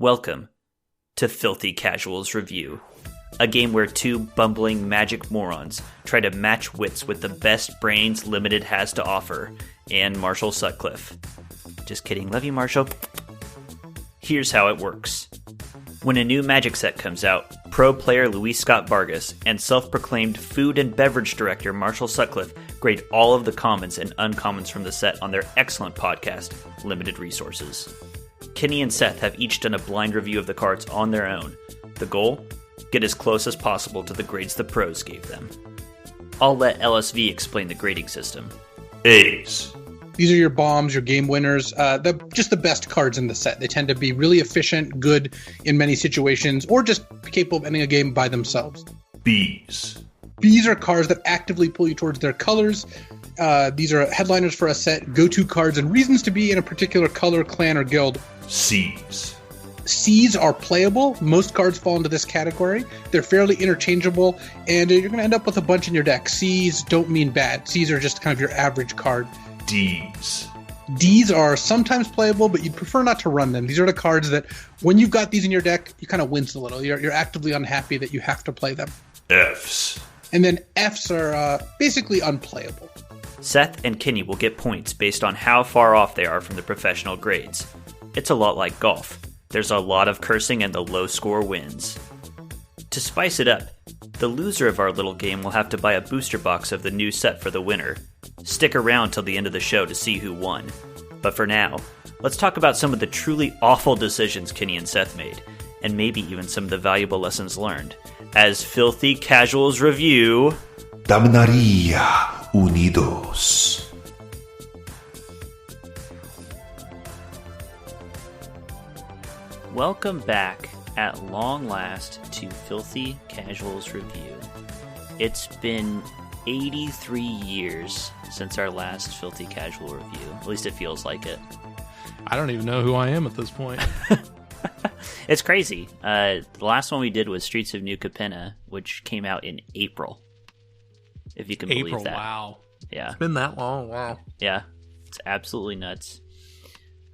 Welcome to Filthy Casuals Review, a game where two bumbling magic morons try to match wits with the best brains Limited has to offer, and Marshall Sutcliffe. Just kidding, love you, Marshall. Here's how it works. When a new Magic set comes out, pro player Luis Scott-Vargas and self-proclaimed food and beverage director Marshall Sutcliffe grade all of the commons and uncommons from the set on their excellent podcast, Limited Resources. Kenny and Seth have each done a blind review of the cards on their own. The goal? Get as close as possible to the grades the pros gave them. I'll let LSV explain the grading system. Ace. These are your bombs, your game winners, just the best cards in the set. They tend to be really efficient, good in many situations, or just capable of ending a game by themselves. B's. B's are cards that actively pull you towards their colors. These are headliners for a set, go-to cards, and reasons to be in a particular color, clan, or guild. C's. C's are playable. Most cards fall into this category. They're fairly interchangeable, and you're going to end up with a bunch in your deck. C's don't mean bad. C's are just kind of your average card. D's. D's are sometimes playable, but you'd prefer not to run them. These are the cards that, when you've got these in your deck, you kind of wince a little. You're actively unhappy that you have to play them. F's. And then F's are basically unplayable. Seth and Kenny will get points based on how far off they are from the professional grades. It's a lot like golf. There's a lot of cursing and the low score wins. To spice it up, the loser of our little game will have to buy a booster box of the new set for the winner. Stick around till the end of the show to see who won. But for now, let's talk about some of the truly awful decisions Kenny and Seth made, and maybe even some of the valuable lessons learned, as Filthy Casuals review... Dominaria Unidos. Welcome back, at long last, to Filthy Casuals Review. It's been 83 years since our last Filthy Casual Review. At least it feels like it. I don't even know who I am at this point. It's crazy. The last one we did was Streets of New Capenna, which came out in April. If you can believe that. Wow. Yeah. It's been that long. Wow. Yeah. It's absolutely nuts.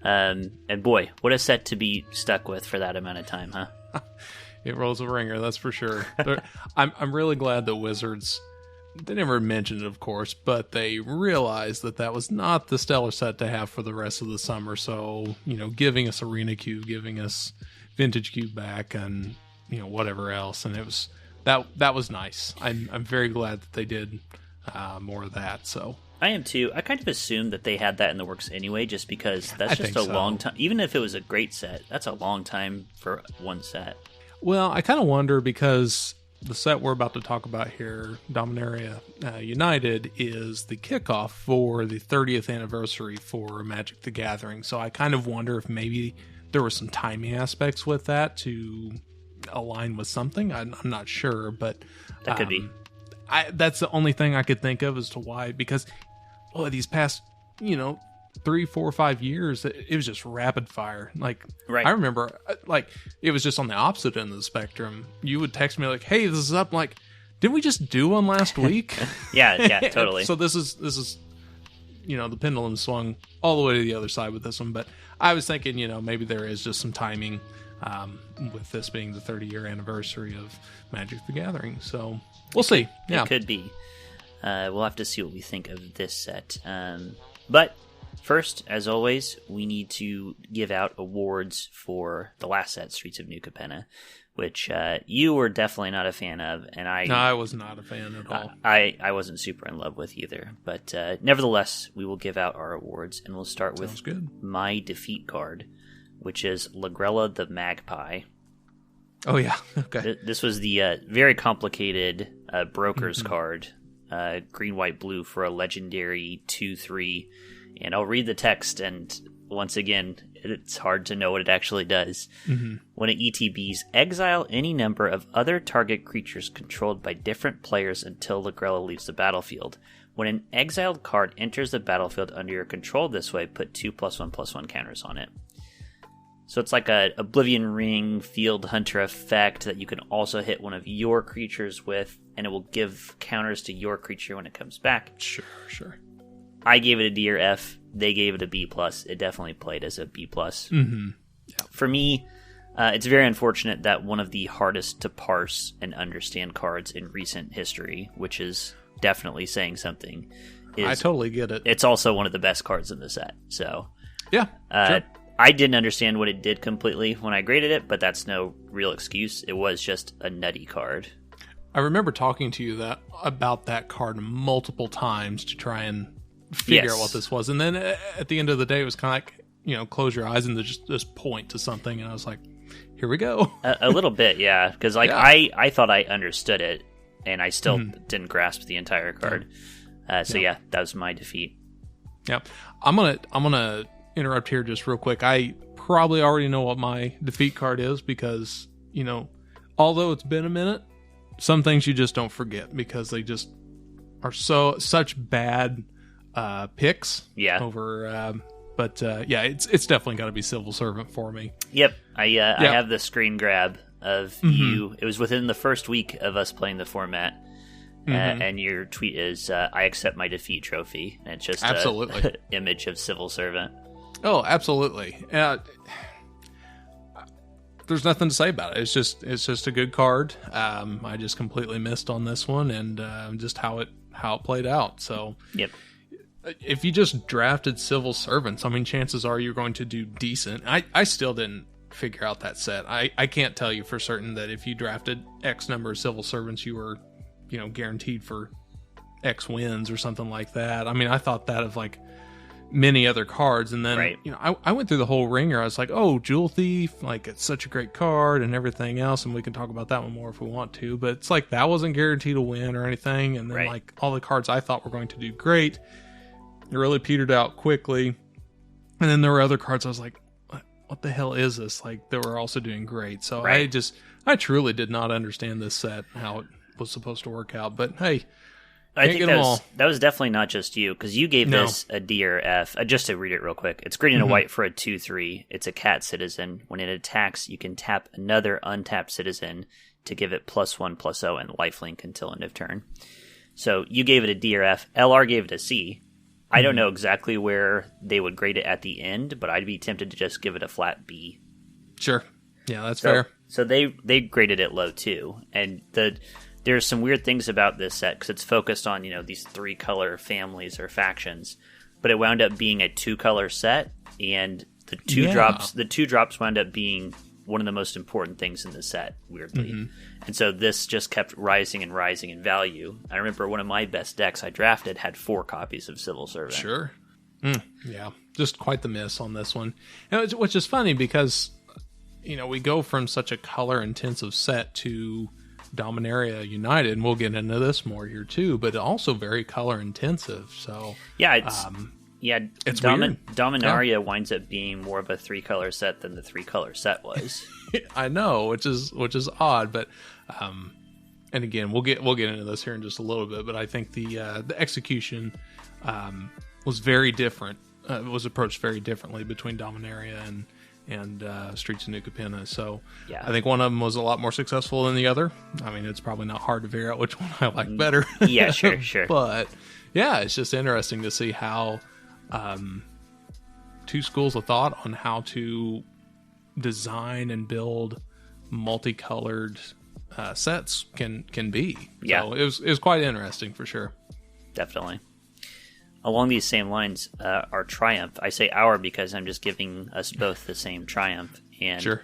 And boy, what a set to be stuck with for that amount of time, huh? It rolls a ringer, that's for sure. I'm really glad that Wizards, they never mentioned it, of course, but they realized that was not the stellar set to have for the rest of the summer. So, giving us Arena Cube, giving us Vintage Cube back, and whatever else, and it was that was nice. I'm very glad that they did more of that. So. I am too. I kind of assumed that they had that in the works anyway, just because that's just a long time. Even if it was a great set, that's a long time for one set. Well, I kind of wonder because the set we're about to talk about here, Dominaria United, is the kickoff for the 30th anniversary for Magic the Gathering. So I kind of wonder if maybe there were some timing aspects with that to align with something. I'm not sure, but that could be. That's the only thing I could think of as to why, because these past 3, 4, 5 years it was just rapid fire. Right. I remember it was just on the opposite end of the spectrum. You would text me like, hey, this is up. I'm like, didn't we just do one last week? yeah totally. So this is the pendulum swung all the way to the other side with this one, but I was thinking maybe there is just some timing with this being the 30-year anniversary of Magic the Gathering. So we'll see. Yeah. It could be. We'll have to see what we think of this set. But first, as always, we need to give out awards for the last set, Streets of New Capenna, which you were definitely not a fan of, and No, I was not a fan at all. I wasn't super in love with either. But nevertheless, we will give out our awards, and we'll start with my defeat card, which is Lagrella the Magpie. Oh, yeah. Okay. This was the very complicated Broker's card, green, white, blue for a legendary 2/3. And I'll read the text, and once again, it's hard to know what it actually does. Mm-hmm. When it ETBs, exile any number of other target creatures controlled by different players until Lagrella leaves the battlefield. When an exiled card enters the battlefield under your control this way, put 2+1/+1 counters on it. So it's like a Oblivion Ring Field Hunter effect that you can also hit one of your creatures with, and it will give counters to your creature when it comes back. Sure. I gave it a D or F. They gave it a B+. It definitely played as a B+. Mm-hmm. Yeah. For me, It's very unfortunate that one of the hardest to parse and understand cards in recent history, which is definitely saying something, I totally get it. It's also one of the best cards in the set. So yeah, sure. I didn't understand what it did completely when I graded it, but that's no real excuse. It was just a nutty card. I remember talking to you about that card multiple times to try and figure out what this was. And then at the end of the day, it was kind of like, close your eyes and just point to something. And I was like, here we go. a little bit, yeah. Because I thought I understood it, and I still didn't grasp the entire card. Yeah, that was my defeat. Yeah, I'm gonna interrupt here just real quick. I probably already know what my defeat card is because although it's been a minute, some things you just don't forget because they just are such bad picks. Yeah. Over. But it's definitely got to be Civil Servant for me. Yep. I have the screen grab of you. It was within the first week of us playing the format. And your tweet is, I accept my defeat trophy. And it's just an image of Civil Servant. Oh, absolutely. There's nothing to say about it. It's just a good card. I just completely missed on this one and just how it played out. So yep. If you just drafted Civil Servants, I mean, chances are you're going to do decent. I still didn't figure out that set. I can't tell you for certain that if you drafted X number of Civil Servants, you were guaranteed for X wins or something like that. I mean, I thought that of like many other cards, and then I went through the whole ringer. I was like, oh, Jewel Thief, like it's such a great card and everything else, and we can talk about that one more if we want to, but it's like that wasn't guaranteed to win or anything. And then like all the cards I thought were going to do great, it really petered out quickly. And then there were other cards I was like, what the hell is this? Like they were also doing great. So I truly did not understand this set, how it was supposed to work out, but hey, I think that was definitely not just you, because you gave this a D or F. Just to read it real quick. It's green and a white for a 2/3. It's a cat citizen. When it attacks, you can tap another untapped citizen to give it +1/+0 and lifelink until end of turn. So you gave it a D or F. LR gave it a C. I don't know exactly where they would grade it at the end, but I'd be tempted to just give it a flat B. Sure. Yeah, that's fair. So they graded it low too. And there's some weird things about this set because it's focused on, these 3-color families or factions, but it wound up being a 2-color set, and the two drops wound up being one of the most important things in the set, weirdly. And so this just kept rising and rising in value. I remember one of my best decks I drafted had 4 copies of Civil Servant. Sure. Yeah, just quite the miss on this one. And which is funny because, we go from such a color-intensive set to Dominaria United, and we'll get into this more here too, but also very color-intensive. So yeah, it's weird. Dominaria winds up being more of a 3-color set than the 3-color set was. I know, which is odd, but and again, we'll get into this here in just a little bit. But I think the execution was very different. It was approached very differently between Dominaria and Streets of New Capenna. So yeah. I think one of them was a lot more successful than the other. I mean, it's probably not hard to figure out which one I like better. Yeah, sure. But yeah, it's just interesting to see how two schools of thought on how to design and build multicolored sets can be. Yeah. So it was quite interesting for sure. Definitely. Along these same lines, our Triumph. I say our because I'm just giving us both the same Triumph. And sure.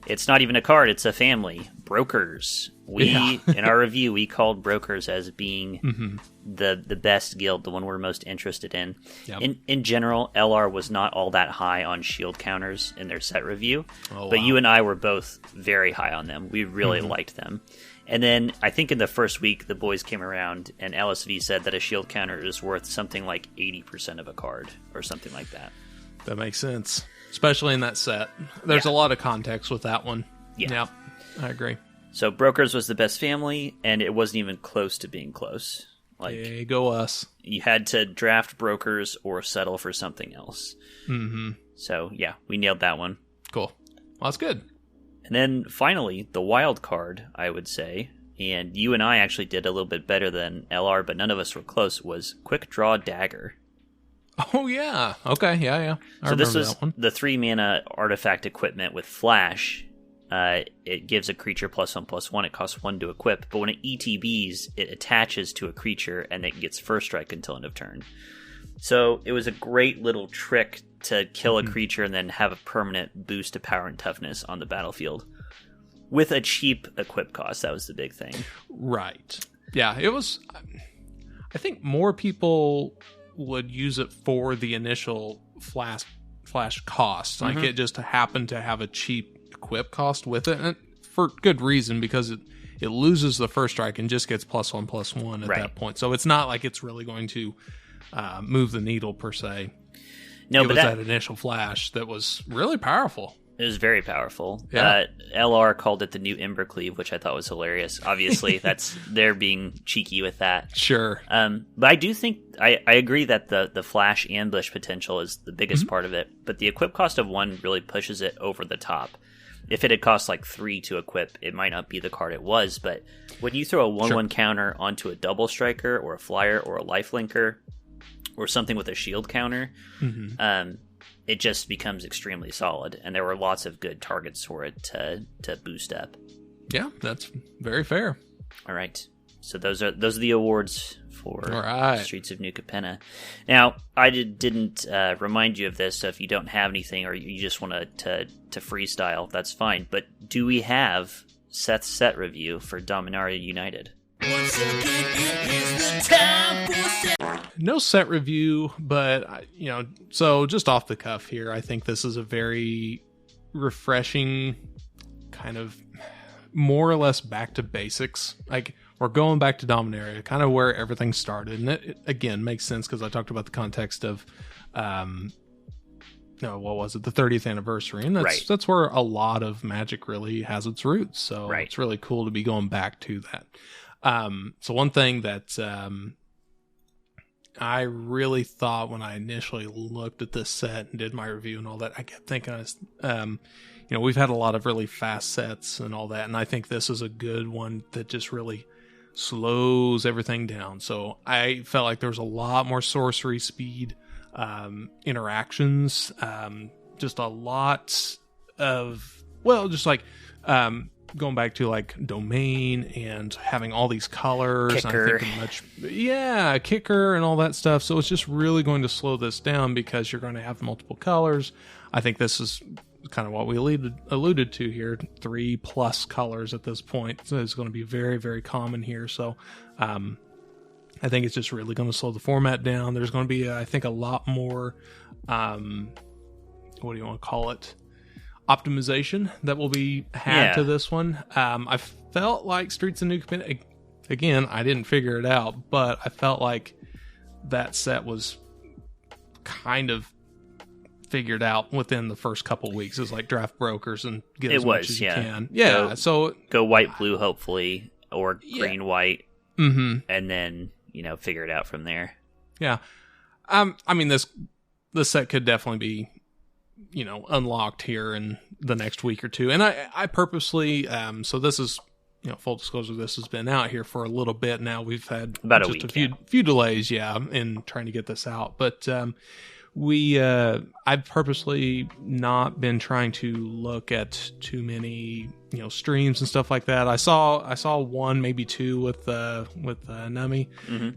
It's not even a card, it's a family. Brokers. In our review, we called Brokers as being the best guild, the one we're most interested in. Yep. In general, LR was not all that high on shield counters in their set review. But you and I were both very high on them. We really liked them. And then I think in the first week, the boys came around and LSV said that a shield counter is worth something like 80% of a card or something like that. That makes sense, especially in that set. There's a lot of context with that one. Yeah, I agree. So Brokers was the best family, and it wasn't even close to being close. Hey, go us. You had to draft Brokers or settle for something else. So yeah, we nailed that one. Cool. Well, that's good. And then finally, the wild card, I would say, and you and I actually did a little bit better than LR, but none of us were close, was Quick Draw Dagger. Oh, yeah. Okay, yeah. So this was the 3-mana artifact equipment with Flash, it gives a creature +1/+1. It costs 1 to equip, but when it ETBs, it attaches to a creature and it gets first strike until end of turn. So it was a great little trick to kill a creature and then have a permanent boost to power and toughness on the battlefield with a cheap equip cost. That was the big thing. Right. Yeah, it was. I think more people would use it for the initial flash cost. Like it just happened to have a cheap equip cost with it, and for good reason, because it loses the first strike and just gets +1/+1 at that point. So it's not like it's really going to move the needle per se. No, it but was that initial flash that was really powerful. It was very powerful. Yeah. LR called it the new Embercleave, which I thought was hilarious. Obviously, they're being cheeky with that. Sure. But I do think I agree that the flash ambush potential is the biggest part of it. But the equip cost of 1 really pushes it over the top. If it had cost like 3 to equip, it might not be the card it was. But when you throw a 1/1 counter onto a double striker or a flyer or a lifelinker or something with a shield counter, it just becomes extremely solid, and there were lots of good targets for it to boost up. Yeah, that's very fair. All right, so those are the awards for right. Streets of New Capenna. Now, I didn't remind you of this, so if you don't have anything or you just want to freestyle, that's fine. But do we have Seth's set review for Dominaria United? Once again, it is the time for Seth. No set review, but so just off the cuff here, I think this is a very refreshing kind of more or less back to basics. Like, we're going back to Dominaria, kind of where everything started, and it again makes sense because I talked about the context of what was it, the 30th anniversary, and that's where a lot of Magic really has its roots. So it's really cool to be going back to that. So one thing that I really thought when I initially looked at this set and did my review and all that, I kept thinking, we've had a lot of really fast sets and all that, and I think this is a good one that just really slows everything down. So I felt like there was a lot more sorcery speed, interactions, just a lot of, going back to like domain and having all these colors, kicker. Kicker and all that stuff. So it's just really going to slow this down because you're going to have multiple colors. I think this is kind of what we alluded to here. 3+ colors at this point. So it's going to be very, very common here. So I think it's just really going to slow the format down. There's going to be, I think, a lot more, what do you want to call it? Optimization that will be had to this one. I felt like Streets of New Capenna, again, I didn't figure it out, but I felt like that set was kind of figured out within the first couple weeks. It was like draft brokers and get as much as you can. Yeah, so go white, blue, hopefully, or green, white, and then figure it out from there. Yeah, I mean this set could definitely be unlocked here in the next week or two. And I purposely, so this is, full disclosure, this has been out here for a little bit now. We've had about just a week, few delays, in trying to get this out. But I've purposely not been trying to look at too many, streams and stuff like that. I saw one, maybe two with Nami,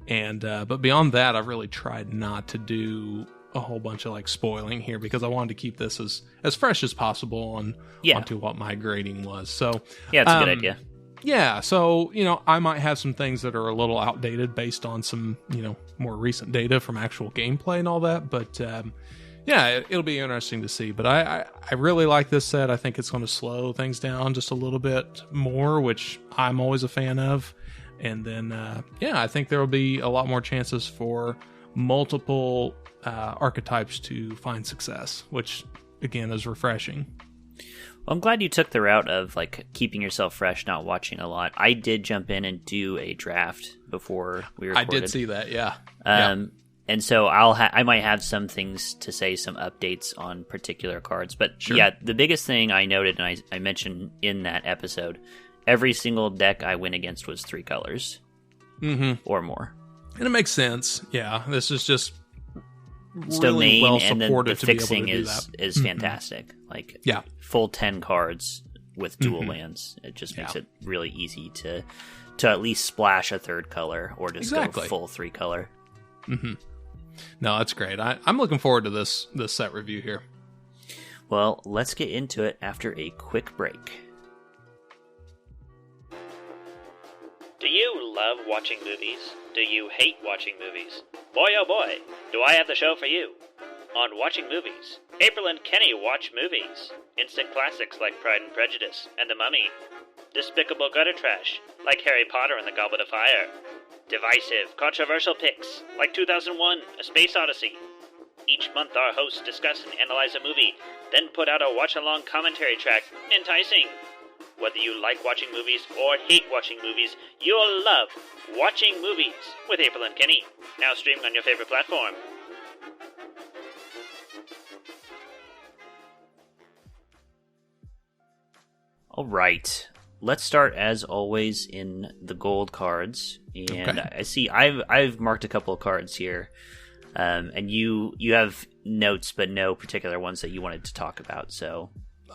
and but beyond that, I've really tried not to do a whole bunch of like spoiling here because I wanted to keep this as fresh as possible onto what my grading was. So yeah, it's a good idea. Yeah, so I might have some things that are a little outdated based on some more recent data from actual gameplay and all that, but it'll be interesting to see. But I really like this set. I think it's going to slow things down just a little bit more, which I'm always a fan of. And then I think there will be a lot more chances for multiple archetypes to find success, which again is refreshing. Well, I'm glad you took the route of like keeping yourself fresh, not watching a lot. I did jump in and do a draft before we recorded. I did see that, yeah. And so I might have some things to say, some updates on particular cards. But the biggest thing I noted, and I mentioned in that episode, every single deck I went against was 3 colors or more. And it makes sense. Yeah, this is just it's really domain, well and then supported the to be able to fixing do that. is fantastic. Like Yeah. full 10 cards with dual lands. It just makes it really easy to at least splash a third color or just go full 3 color. Mm-hmm. No, that's great. I'm looking forward to this set review here. Well, let's get into it after a quick break. Do you love watching movies? Do you hate watching movies? Boy, oh boy, do I have the show for you. On Watching Movies, April and Kenny watch movies. Instant classics like Pride and Prejudice and The Mummy. Despicable gutter trash like Harry Potter and the Goblet of Fire. Divisive, controversial picks like 2001, A Space Odyssey. Each month our hosts discuss and analyze a movie, then put out a watch-along commentary track. Enticing! Whether you like watching movies or hate watching movies, you'll love Watching Movies with April and Kenny. Now streaming on your favorite platform. All right. Let's start, as always, in the gold cards. And I see I've marked a couple of cards here. And you have notes, but no particular ones that you wanted to talk about. So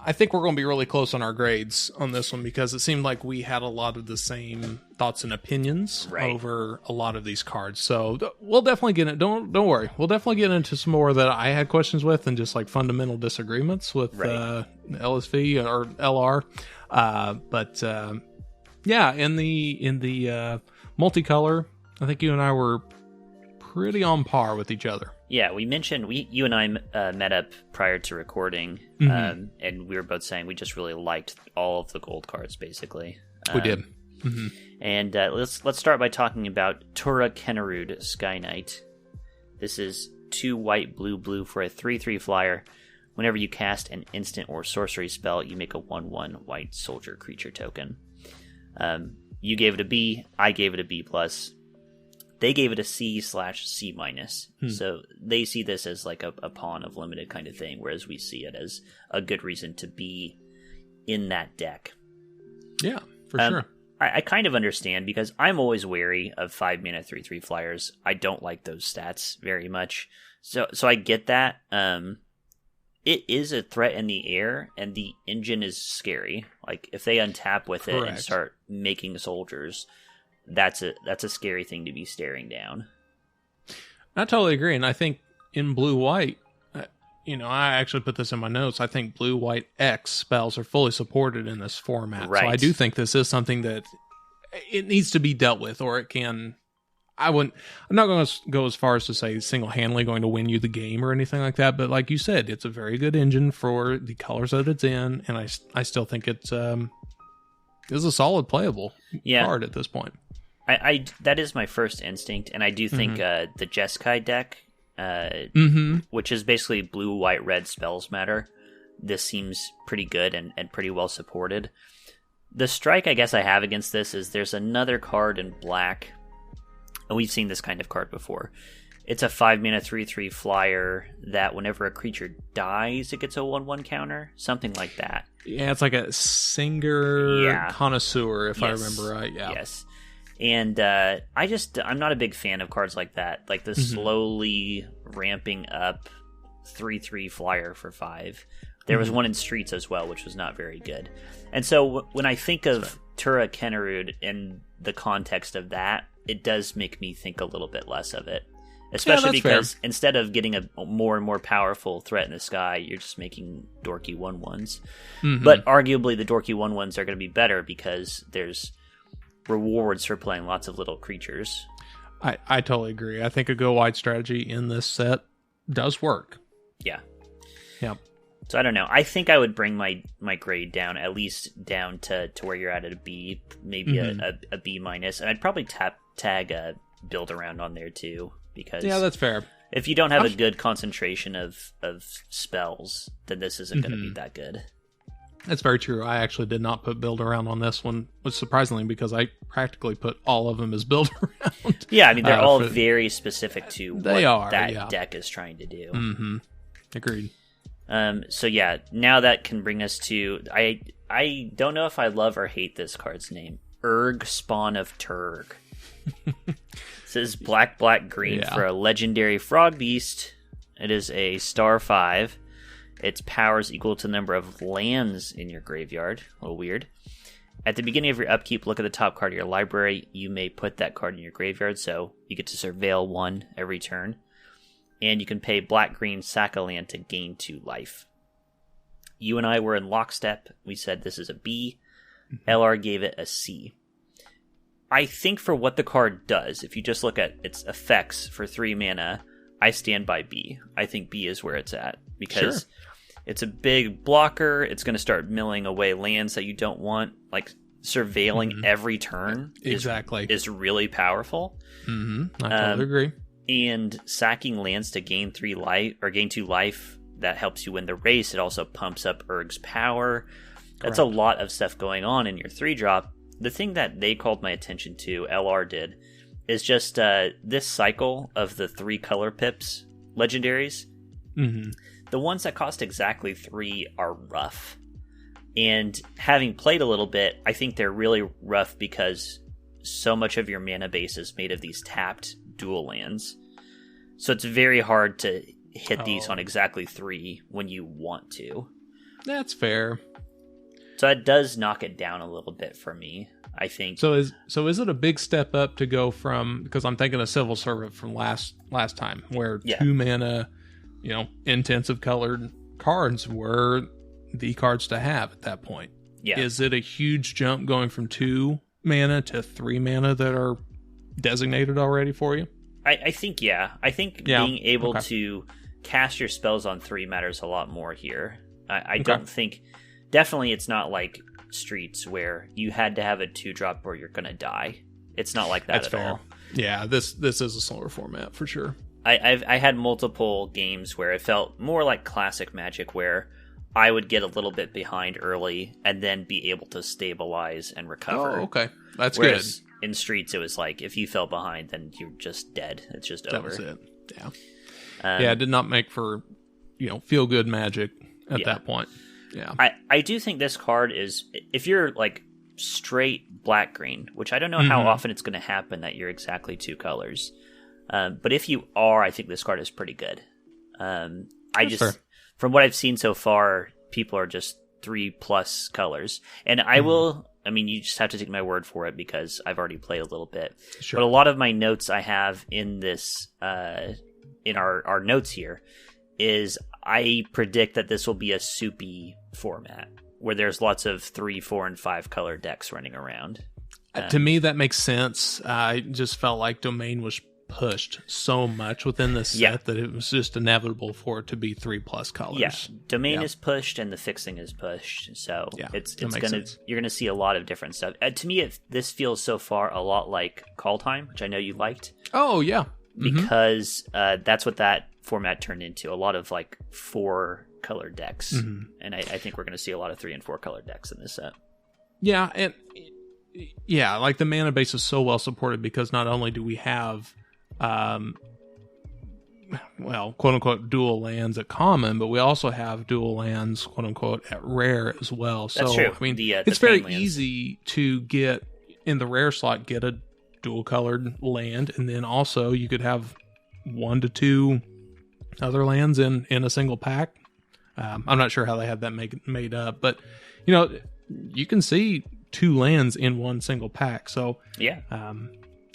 I think we're going to be really close on our grades on this one because it seemed like we had a lot of the same thoughts and opinions over a lot of these cards. So we'll definitely get it. Don't worry. We'll definitely get into some more that I had questions with and just like fundamental disagreements with LSV or LR. But yeah, in the multicolor, I think you and I were pretty on par with each other. Yeah, we mentioned you and I met up prior to recording, and we were both saying we just really liked all of the gold cards, basically. We did. And let's start by talking about Tura Kennerud Sky Knight. This is 2 white, blue for a 3/3 flyer. Whenever you cast an instant or sorcery spell, you make a 1/1 white soldier creature token. You gave it a B, I gave it a B+. They gave it a C/C-. So they see this as like a pawn of limited kind of thing, whereas we see it as a good reason to be in that deck. Yeah, for sure. I kind of understand because I'm always wary of 5-mana 3/3 flyers. I don't like those stats very much. So I get that. It is a threat in the air, and the engine is scary. Like if they untap with it and start making soldiers, that's a scary thing to be staring down. I totally agree, and I think in blue-white, I actually put this in my notes. I think blue-white X spells are fully supported in this format. Right. So I do think this is something that it needs to be dealt with, or it can. I'm not going to go as far as to say single-handedly going to win you the game or anything like that, but like you said, it's a very good engine for the colors that it's in, and I still think it's a solid playable card at this point. I that is my first instinct, and I do think the Jeskai deck, which is basically blue, white, red spells matter, this seems pretty good and pretty well supported. The strike I guess I have against this is there's another card in black, and we've seen this kind of card before. It's a 5-mana 3/3 flyer that whenever a creature dies, it gets a 1/1 counter, something like that. Yeah, it's like a Singer Connoisseur, if I remember right. Yeah. Yes. And I'm not a big fan of cards like that, like the slowly ramping up 3/3 flyer for 5. There was one in Streets as well, which was not very good. And so when I think of Tura Kennerud in the context of that, it does make me think a little bit less of it. Especially because instead of getting a more and more powerful threat in the sky, you're just making dorky 1/1s. But arguably the dorky 1/1s are going to be better because there's rewards for playing lots of little creatures. I totally agree. I think a go wide strategy in this set does work. Yeah. Yep. So I don't know. I think I would bring my grade down, at least down to where you're at a B, maybe a B-. And I'd probably tag a build around on there too, because that's fair. If you don't have a good concentration of spells, then this isn't going to be that good. That's very true. I actually did not put build around on this one, which surprisingly, because I practically put all of them as build around. Yeah, I mean, they're all very specific to what that deck is trying to do. Agreed. So yeah, now that can bring us to... I don't know if I love or hate this card's name. Urg, Spawn of Turg. This is black, green for a legendary frog beast. It is a star 5. Its power is equal to the number of lands in your graveyard. A little weird. At the beginning of your upkeep, look at the top card of your library. You may put that card in your graveyard, so you get to surveil 1 every turn. And you can pay black-green, sack a land to gain 2 life. You and I were in lockstep. We said this is a B. LR gave it a C. I think for what the card does, if you just look at its effects for 3 mana, I stand by B. I think B is where it's at. Because it's a big blocker. It's going to start milling away lands that you don't want. Like, surveilling every turn is really powerful. I totally agree. And sacking lands to gain 3 life or gain 2 life, that helps you win the race. It also pumps up Urg's power. That's a lot of stuff going on in your 3-drop. The thing that they called my attention to, LR did, is just this cycle of the 3 color pips legendaries. The ones that cost exactly 3 are rough. And having played a little bit, I think they're really rough because so much of your mana base is made of these tapped dual lands. So it's very hard to hit these on exactly 3 when you want to. That's fair. So it does knock it down a little bit for me, I think. So is it a big step up to go from, because I'm thinking of Civil Servant from last time, where 2 mana, intensive colored cards were the cards to have at that point. Yeah. Is it a huge jump going from 2 mana to 3 mana that are designated already for you? I think, yeah. I think being able to cast your spells on 3 matters a lot more here. I don't think... Definitely it's not like Streets where you had to have a 2-drop or you're going to die. It's not like that all. Yeah, this is a slower format for sure. I had multiple games where it felt more like classic Magic where I would get a little bit behind early and then be able to stabilize and recover. Oh, okay. That's Whereas good. In Streets, it was like, if you fell behind, then you're just dead. It's just over. That was it. Yeah. It did not make for, feel-good Magic at that point. Yeah. I do think this card is, if you're like straight black-green, which I don't know how often it's going to happen that you're exactly 2 colors. But if you are, I think this card is pretty good. From what I've seen so far, people are just 3+ colors. And you just have to take my word for it because I've already played a little bit. Sure. But a lot of my notes I have in this, in our notes here, is I predict that this will be a soupy format where there's lots of 3, 4, and 5 color decks running around. To me, that makes sense. I just felt like Domain was pushed so much within the set that it was just inevitable for it to be 3+ colors. Yeah, Domain is pushed and the fixing is pushed, so you're gonna see a lot of different stuff. To me, this feels so far a lot like Call Time, which I know you liked. Oh yeah, because that's what that format turned into, a lot of like 4 color decks, and I think we're going to see a lot of 3 and 4 color decks in this set. Yeah, and like the mana base is so well supported because not only do we have quote unquote dual lands at common, but we also have dual lands quote unquote at rare as well. That's true. I mean, it's very easy to get in the rare slot, get a dual colored land, and then also you could have 1 to 2 other lands in a single pack. I'm not sure how they had that made up, but you can see 2 lands in 1 single pack. So yeah,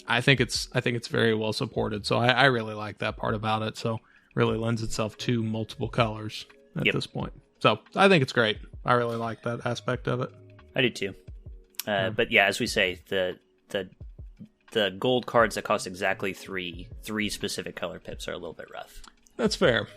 I think it's very well supported. So I really like that part about it. So really lends itself to multiple colors at this point. So I think it's great. I really like that aspect of it. I do too. But yeah, as we say, the gold cards that cost exactly 3 specific color pips are a little bit rough. That's fair.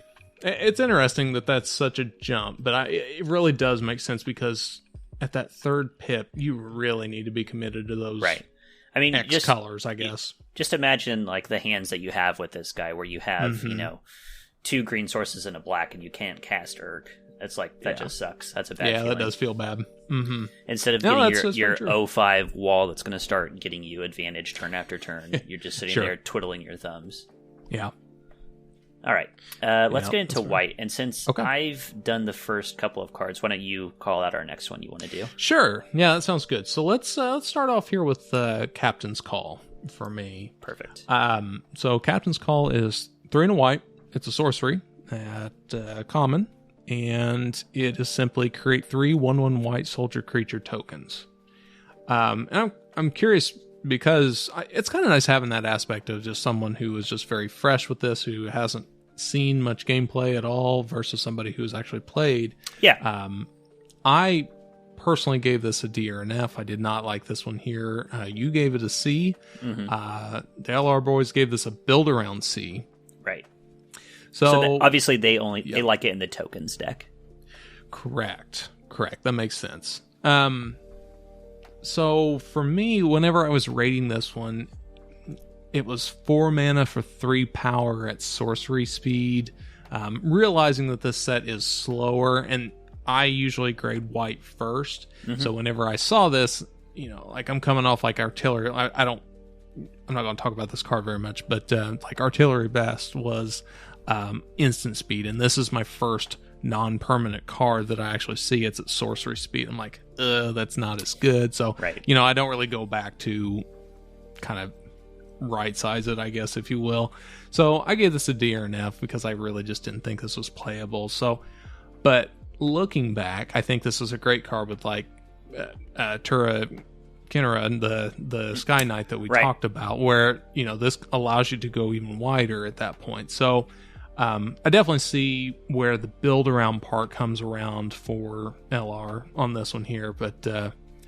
It's interesting that that's such a jump, but it really does make sense because at that 3rd pip, you really need to be committed to those X colors, I guess. Just imagine like the hands that you have with this guy where you have, 2 green sources and a black and you can't cast Urg. It's like, that just sucks. That's a bad feeling. That does feel bad. Instead of getting your 0-5 wall that's going to start getting you advantage turn after turn, you're just sitting there twiddling your thumbs. Yeah. All right, let's get into white. And since I've done the first couple of cards, why don't you call out our next one you want to do? Sure. Yeah, that sounds good. So let's start off here with Captain's Call for me. Perfect. So Captain's Call is 3 and a white. It's a sorcery at common. and it is simply create 3 1/1 white soldier creature tokens. And I'm curious because it's kind of nice having that aspect of just someone who is just very fresh with this, who hasn't seen much gameplay at all, versus somebody who's actually played. Yeah. I personally gave this a D or an F. I did not like this one here. You gave it a C. The LR boys gave this a build around C. Right. So obviously they like it in the tokens deck. Correct. That makes sense. So for me, whenever I was rating this one, it was 4 mana for 3 power at sorcery speed. Realizing that this set is slower, and I usually grade white first. So whenever I saw this, like I'm coming off like artillery. I'm not going to talk about this card very much, but like artillery best was instant speed, and this is my first non-permanent card that I actually see. It's at sorcery speed. I'm like, that's not as good. So, I don't really go back to kind of right size it, I guess, if you will. So I gave this a D or an F because I really just didn't think this was playable. So, but looking back, I think this is a great card with like Tura Kinnera and the Sky Knight that we talked about, where this allows you to go even wider at that point. So I definitely see where the build around part comes around for LR on this one here, but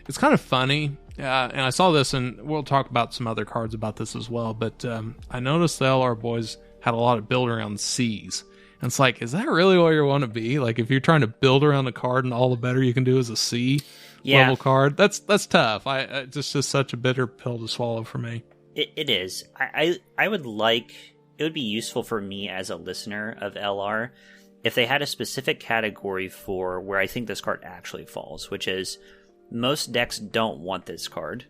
it's kind of funny. And I saw this, and we'll talk about some other cards about this as well, but I noticed the LR boys had a lot of build around Cs. And it's like, is that really where you want to be? Like, if you're trying to build around a card and all the better you can do is a C level card, that's tough. It's just such a bitter pill to swallow for me. It is. I would like... It would be useful for me as a listener of LR if they had a specific category for where I think this card actually falls, which is most decks don't want this card.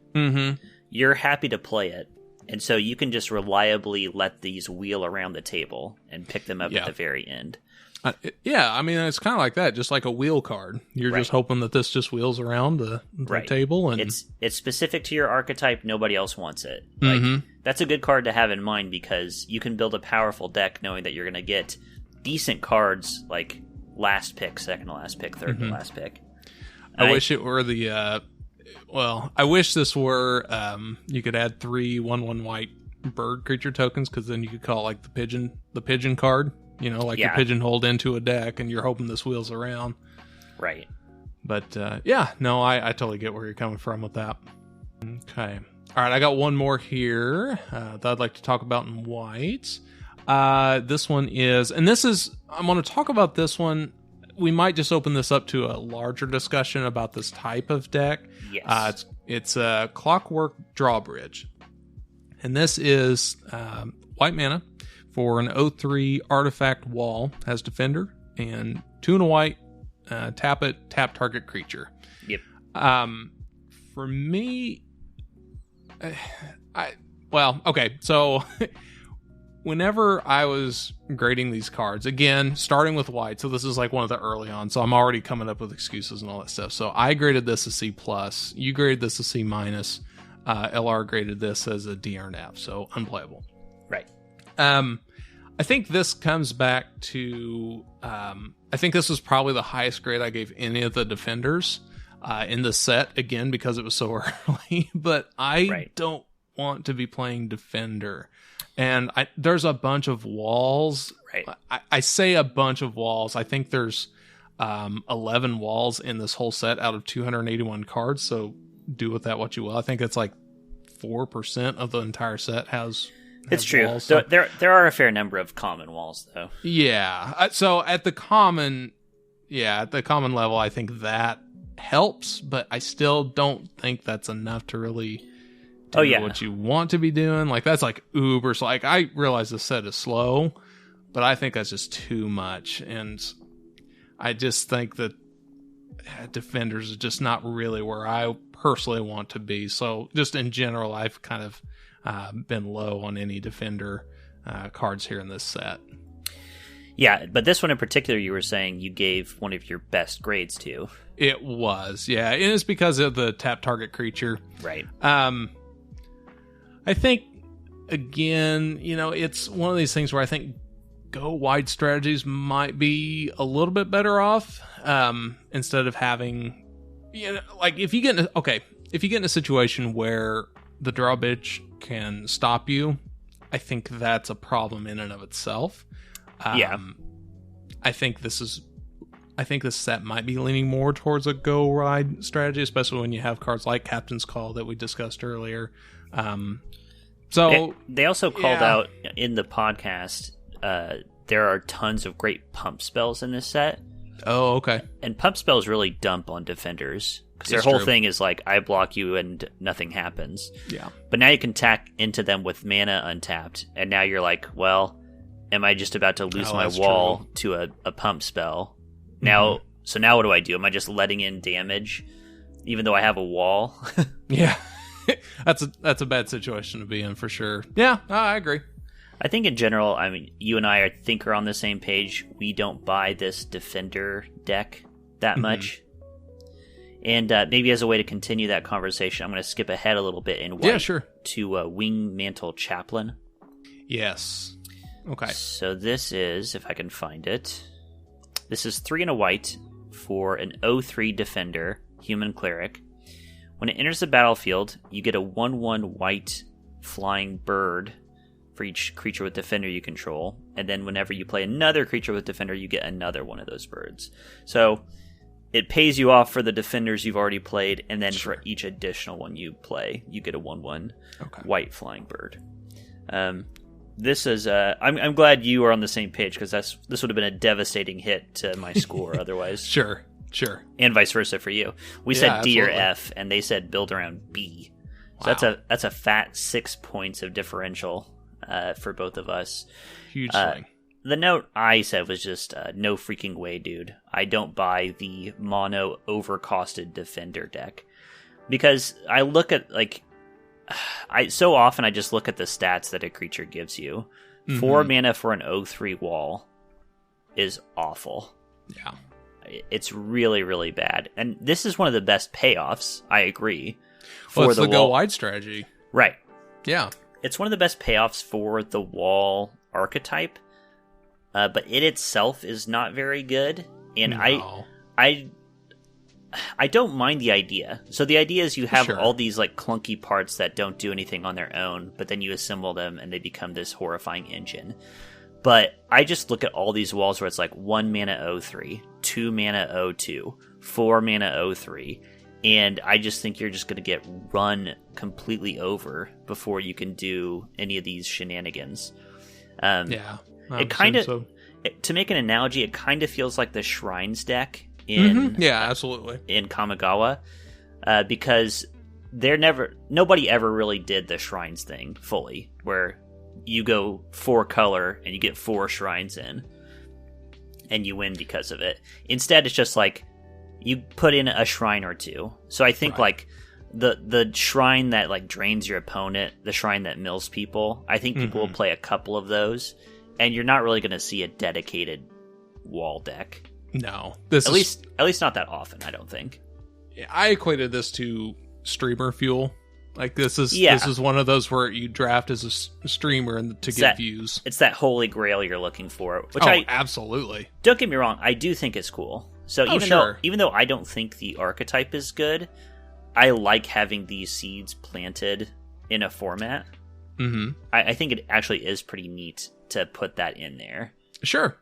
You're happy to play it, and so you can just reliably let these wheel around the table and pick them up at the very end. I mean, it's kind of like that, just like a wheel card. You're just hoping that this just wheels around the table, and it's specific to your archetype. Nobody else wants it. Like, that's a good card to have in mind because you can build a powerful deck knowing that you're going to get decent cards like last pick, second to last pick, third to last pick. I wish it were the. I wish this were. You could add 3 1/1 white bird creature tokens, because then you could call it like the pigeon card. You pigeonholed into a deck, and you're hoping this wheels around. Right. But, I totally get where you're coming from with that. Okay. All right, I got one more here that I'd like to talk about in white. This one is... And this is... I'm going to talk about this one. We might just open this up to a larger discussion about this type of deck. Yes. It's a clockwork drawbridge. And this is white mana for an 0/3 artifact wall, has defender, and 2 and a white, tap it, tap target creature. Yep. For me, so whenever I was grading these cards, again, starting with white, so this is like one of the early on, so I'm already coming up with excuses and all that stuff. So I graded this a C+, you graded this a C-, LR graded this as a D or an F, so unplayable. Right. I think this comes back to, I think this was probably the highest grade I gave any of the defenders in the set, again, because it was so early, but I don't want to be playing defender. And there's a bunch of walls. Right. I say a bunch of walls. I think there's 11 walls in this whole set out of 281 cards, so do with that what you will. I think it's like 4% of the entire set has... It's true. Walls, so. There are a fair number of common walls, though. Yeah. So at the common level, I think that helps, but I still don't think that's enough to really do what you want to be doing. Like, that's like uber. So, like, I realize the set is slow, but I think that's just too much. And I just think that defenders is just not really where I personally want to be. So just in general, I've kind of been low on any defender cards here in this set. Yeah, but this one in particular, you were saying you gave one of your best grades to. It was, yeah. And it's because of the tap target creature. Right. I think, again, it's one of these things where I think go wide strategies might be a little bit better off, instead of having, like if you get in a situation where the drawbridge can stop you, I think that's a problem in and of itself. I think this set might be leaning more towards a go ride strategy, especially when you have cards like Captain's Call that we discussed earlier. So they also called out in the podcast, there are tons of great pump spells in this set. Oh, okay. And pump spells really dump on defenders because their whole thing is like, I block you and nothing happens. Yeah. But now you can tack into them with mana untapped, and now you're like, well, am I just about to lose my wall to a pump spell? Now, so now what do I do? Am I just letting in damage, even though I have a wall? Yeah. That's a bad situation to be in for sure. Yeah, I agree. I think in general, I mean, you and I are on the same page. We don't buy this defender deck that much. And maybe as a way to continue that conversation, I'm going to skip ahead a little bit in white to Wing Mantle Chaplain. Yes. Okay. So this is, if I can find it, this is 3 and a white for an 0/3 defender, human cleric. When it enters the battlefield, you get a 1/1 white flying bird for each creature with defender you control, and then whenever you play another creature with defender, you get another one of those birds. So it pays you off for the defenders you've already played, and then for each additional one you play, you get a 1/1 white flying bird. This is I'm glad you are on the same page, because this would have been a devastating hit to my score otherwise. Sure. And vice versa for you. We said D or F, and they said build around B. So that's a fat 6 points of differential for both of us. Huge swing. The note I said was just, no freaking way, dude. I don't buy the mono overcosted defender deck. Because I look at, like, so often I just look at the stats that a creature gives you. 4 mana for an 0/3 wall is awful. Yeah. It's really, really bad. And this is one of the best payoffs, I agree. Well, it's the go wide strategy. Right. Yeah. It's one of the best payoffs for the wall archetype. But it itself is not very good. And no. I don't mind the idea. So the idea is you have all these like clunky parts that don't do anything on their own, but then you assemble them and they become this horrifying engine. But I just look at all these walls where it's like 1 mana 0/3, 2 mana 0/2, 4 mana 0/3, and I just think you're just going to get run completely over before you can do any of these shenanigans. It kind of, to make an analogy, it kind of feels like the Shrines deck in absolutely in Kamigawa, because nobody ever really did the Shrines thing fully, where you go 4 color and you get 4 shrines in and you win because of it. Instead, it's just like you put in a shrine or 2. So I think like the shrine that like drains your opponent, the shrine that mills people, I think people will play a couple of those, and you're not really going to see a dedicated wall deck. No, at least not that often, I don't think. I equated this to streamer fuel. Like this is one of those where you draft as a streamer and to get views. It's that holy grail you're looking for, which absolutely. Don't get me wrong, I do think it's cool. So even though I don't think the archetype is good, I like having these seeds planted in a format. I think it actually is pretty neat to put that in there. Sure.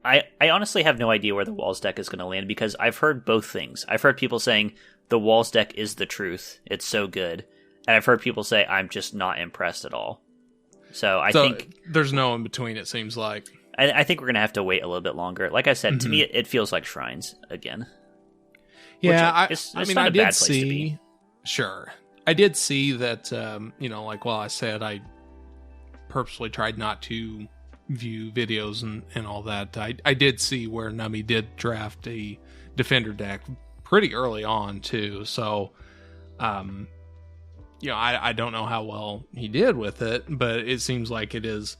I honestly have no idea where the Walls deck is going to land, because I've heard both things. I've heard people saying the Walls deck is the truth, it's so good, and I've heard people say I'm just not impressed at all. So I think there's no in between, it seems like. I think we're going to have to wait a little bit longer. Like I said, to me it feels like Shrines again. Yeah, I did see. Sure, I did see that. I said, I purposely tried not to view videos and all that. I did see where Nummy did draft a defender deck pretty early on too. So, I don't know how well he did with it, but it seems like it is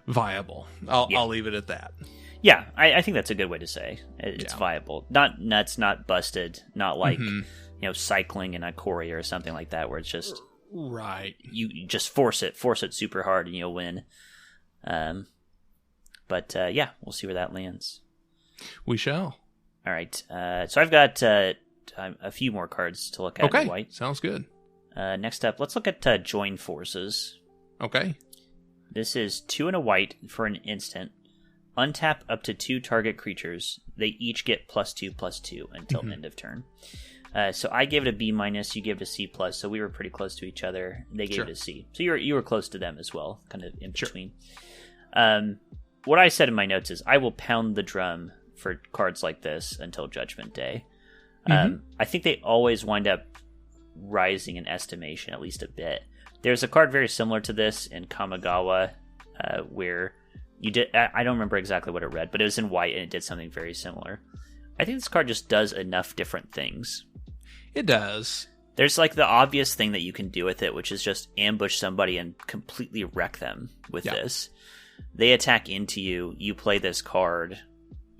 viable. I'll leave it at that. Yeah, I think that's a good way to say it's viable. Not nuts, not busted, not like cycling in a Ikoria or something like that, where it's just right. You just force it super hard and you'll win. But yeah, we'll see where that lands. We shall. All right. So I've got a few more cards to look at Okay, in white. sounds good. Next up, let's look at Join Forces. Okay. This is 2 and a white for an instant. Untap up to 2 target creatures. They each get +2/+2 until end of turn. So I gave it a B-, you gave it a C+, so we were pretty close to each other. They gave it a C. So you were close to them as well, kind of in between. What I said in my notes is I will pound the drum for cards like this until Judgment Day. I think they always wind up rising in estimation at least a bit. There's a card very similar to this in Kamigawa where you did. I don't remember exactly what it read, but it was in white and it did something very similar. I think this card just does enough different things. It does. There's like the obvious thing that you can do with it, which is just ambush somebody and completely wreck them with this. They attack into you, you play this card,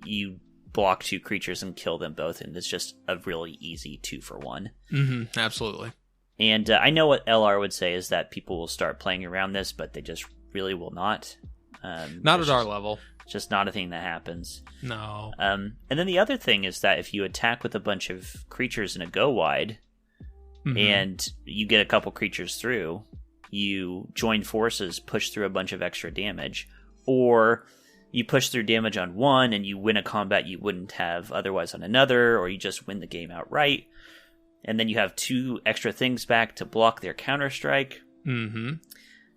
you block 2 creatures and kill them both, and it's just a really easy 2-for-1. Absolutely. And I know what LR would say is that people will start playing around this, but they just really will not. Not at our level. It's just not a thing that happens. No. And then the other thing is that if you attack with a bunch of creatures in a go wide, and you get a couple creatures through, you join forces, push through a bunch of extra damage, or you push through damage on one and you win a combat you wouldn't have otherwise on another, or you just win the game outright, and then you have 2 extra things back to block their counter-strike.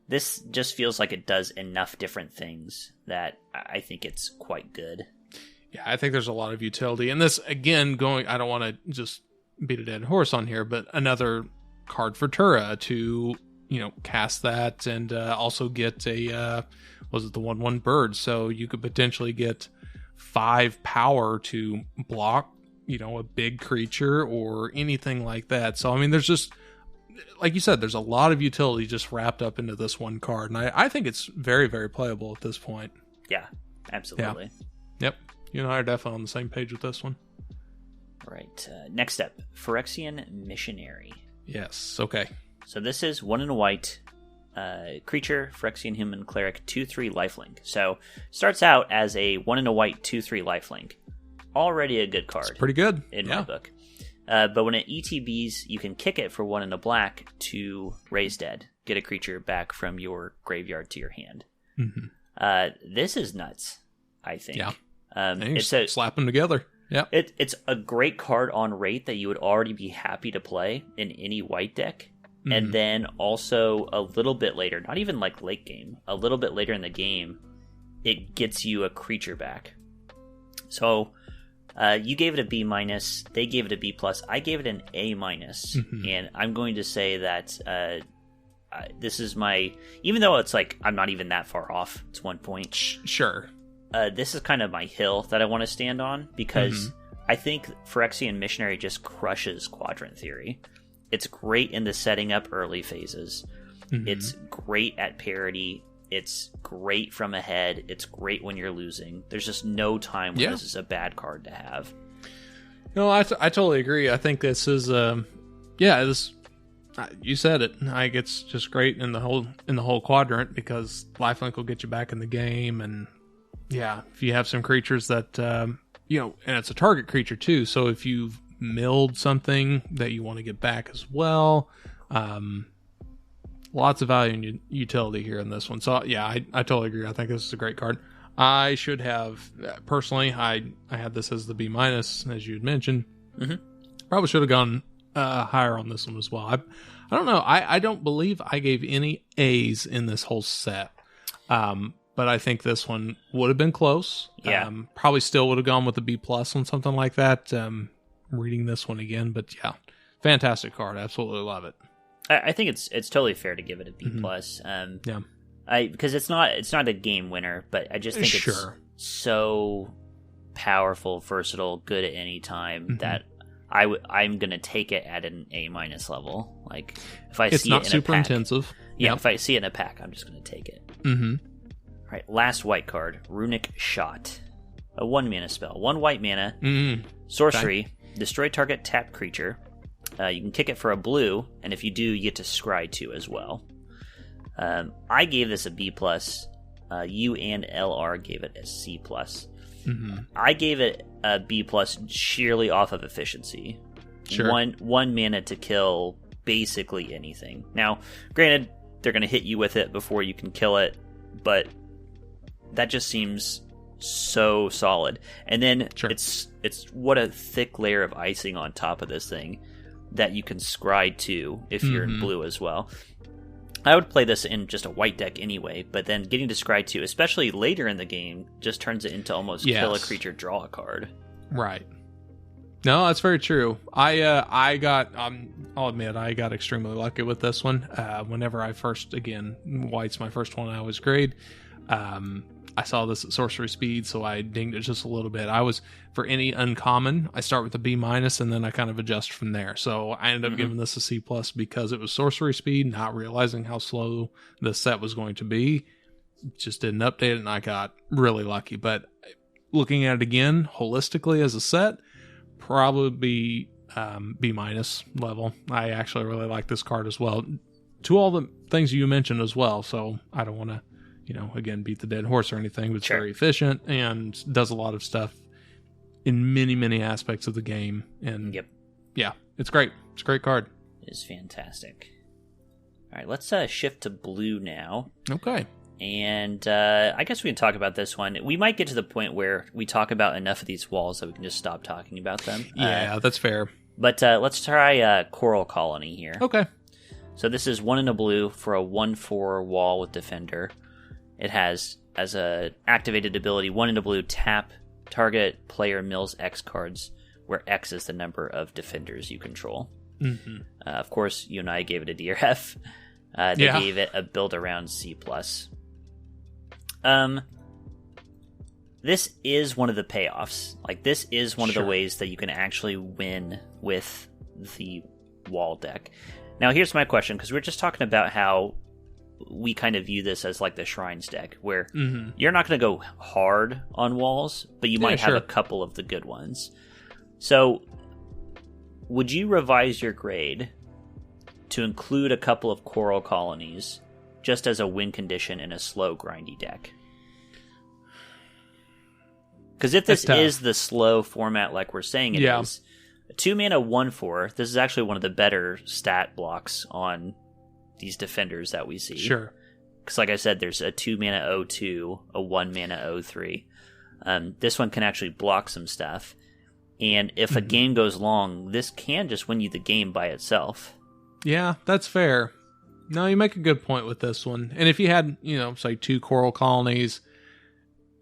This just feels like it does enough different things that I think it's quite good. Yeah, I think there's a lot of utility. And this, again, I don't want to just beat a dead horse on here, but another card for Tura to, cast that and also get a, was it the 1/1 bird? So you could potentially get 5 power to block, a big creature or anything like that. So, I mean, there's just, like you said, there's a lot of utility just wrapped up into this one card. And I think it's very, very playable at this point. Yeah, absolutely. Yeah. Yep. You and I are definitely on the same page with this one. Right. Next up, Phyrexian Missionary. Yes. Okay. So this is 1 and a white creature, Phyrexian Human Cleric, 2/3 lifelink. So starts out as a 1 and a white 2/3 lifelink. Already a good card. It's pretty good in my book. But when it ETBs, you can kick it for 1 and a black to raise dead. Get a creature back from your graveyard to your hand. This is nuts, I think. Yeah. It's slap them together. Yeah. It's a great card on rate that you would already be happy to play in any white deck. And then also a little bit later, not even like late game, a little bit later in the game, it gets you a creature back. So you gave it a B-, they gave it a B+, I gave it an A-. And I'm going to say that this is even though it's like I'm not even that far off, it's 1 point. Sure. This is kind of my hill that I want to stand on, because I think Phyrexian Missionary just crushes Quadrant Theory. It's great in the setting up early phases. It's great at parity. It's great from ahead. It's great when you're losing. There's just no time when this is a bad card to have. No, I totally agree. I think this is, you said it. Like, it's just great in the whole quadrant, because lifelink will get you back in the game, and if you have some creatures that and it's a target creature too. So if you've milled something that you want to get back as well, lots of value and utility here in this one. So I totally agree. I think this is a great card. I should have personally. I had this as the B-, as you had mentioned. Probably should have gone higher on this one as well. I don't know. I don't believe I gave any A's in this whole set. But I think this one would have been close. Yeah. Probably still would have gone with a B+ on something like that. Reading this one again, but fantastic card. Absolutely love it. I think it's totally fair to give it a B+. Because it's not a game winner, but I just think it's so powerful, versatile, good at any time that I'm gonna take it at an A- level. Like if I see it in a pack, it's not super intensive. Yeah, if I see it in a pack, I'm just gonna take it. All right, last white card, Runic Shot, a 1-mana spell, 1 white mana, sorcery, destroy target tapped creature. You can kick it for a blue, and if you do, you get to scry 2 as well. I gave this a B+. You and LR gave it a C+. Mm-hmm. I gave it a B+ sheerly off of efficiency. Sure. One mana to kill basically anything. Now, granted, they're going to hit you with it before you can kill it, but that just seems so solid. And then Sure. it's what a thick layer of icing on top of this thing that you can scry to if you're in blue as well. I would play this in just a white deck anyway, but then getting to scry 2, especially later in the game, just turns it into almost kill a creature, draw a card. Right. No, that's very true. I got, I'll admit, I got extremely lucky with this one. Whenever I first, again, white's my first one I was grade. I saw this at sorcery speed, so I dinged it just a little bit. I was, for any uncommon, I start with a B-, and then I kind of adjust from there. So I ended up giving this a C+ because it was sorcery speed, not realizing how slow the set was going to be. Just didn't update it, and I got really lucky. But looking at it again, holistically as a set, probably B- level. I actually really like this card as well. To all the things you mentioned as well, so I don't want to, again, beat the dead horse or anything, but it's very efficient and does a lot of stuff in many, many aspects of the game. And yeah, it's great. It's a great card. It is fantastic. All right, let's shift to blue now. Okay. And I guess we can talk about this one. We might get to the point where we talk about enough of these walls that we can just stop talking about them. Yeah, that's fair. But let's try Coral Colony here. Okay. So this is 1 in a blue for a 1/4 wall with Defender. It has, as a activated ability, 1 in a blue, tap, target player mills X cards, where X is the number of defenders you control. Mm-hmm. Of course, you and I gave it a D or F. They gave it a build around C+. This is one of the payoffs. Like, this is one of the ways that you can actually win with the wall deck. Now, here's my question, because we're just talking about how we kind of view this as like the Shrines deck, where you're not going to go hard on walls, but you might have a couple of the good ones. So, would you revise your grade to include a couple of Coral Colonies just as a win condition in a slow, grindy deck? Because if this is the slow format like we're saying it is, 2 mana 1/4, this is actually one of the better stat blocks on these defenders that we see. Sure. Because like I said, there's a 2 mana 0/2, a 1 mana 0/3. This one can actually block some stuff. And if a game goes long, this can just win you the game by itself. Yeah, that's fair. No, you make a good point with this one. And if you had, say 2 Coral Colonies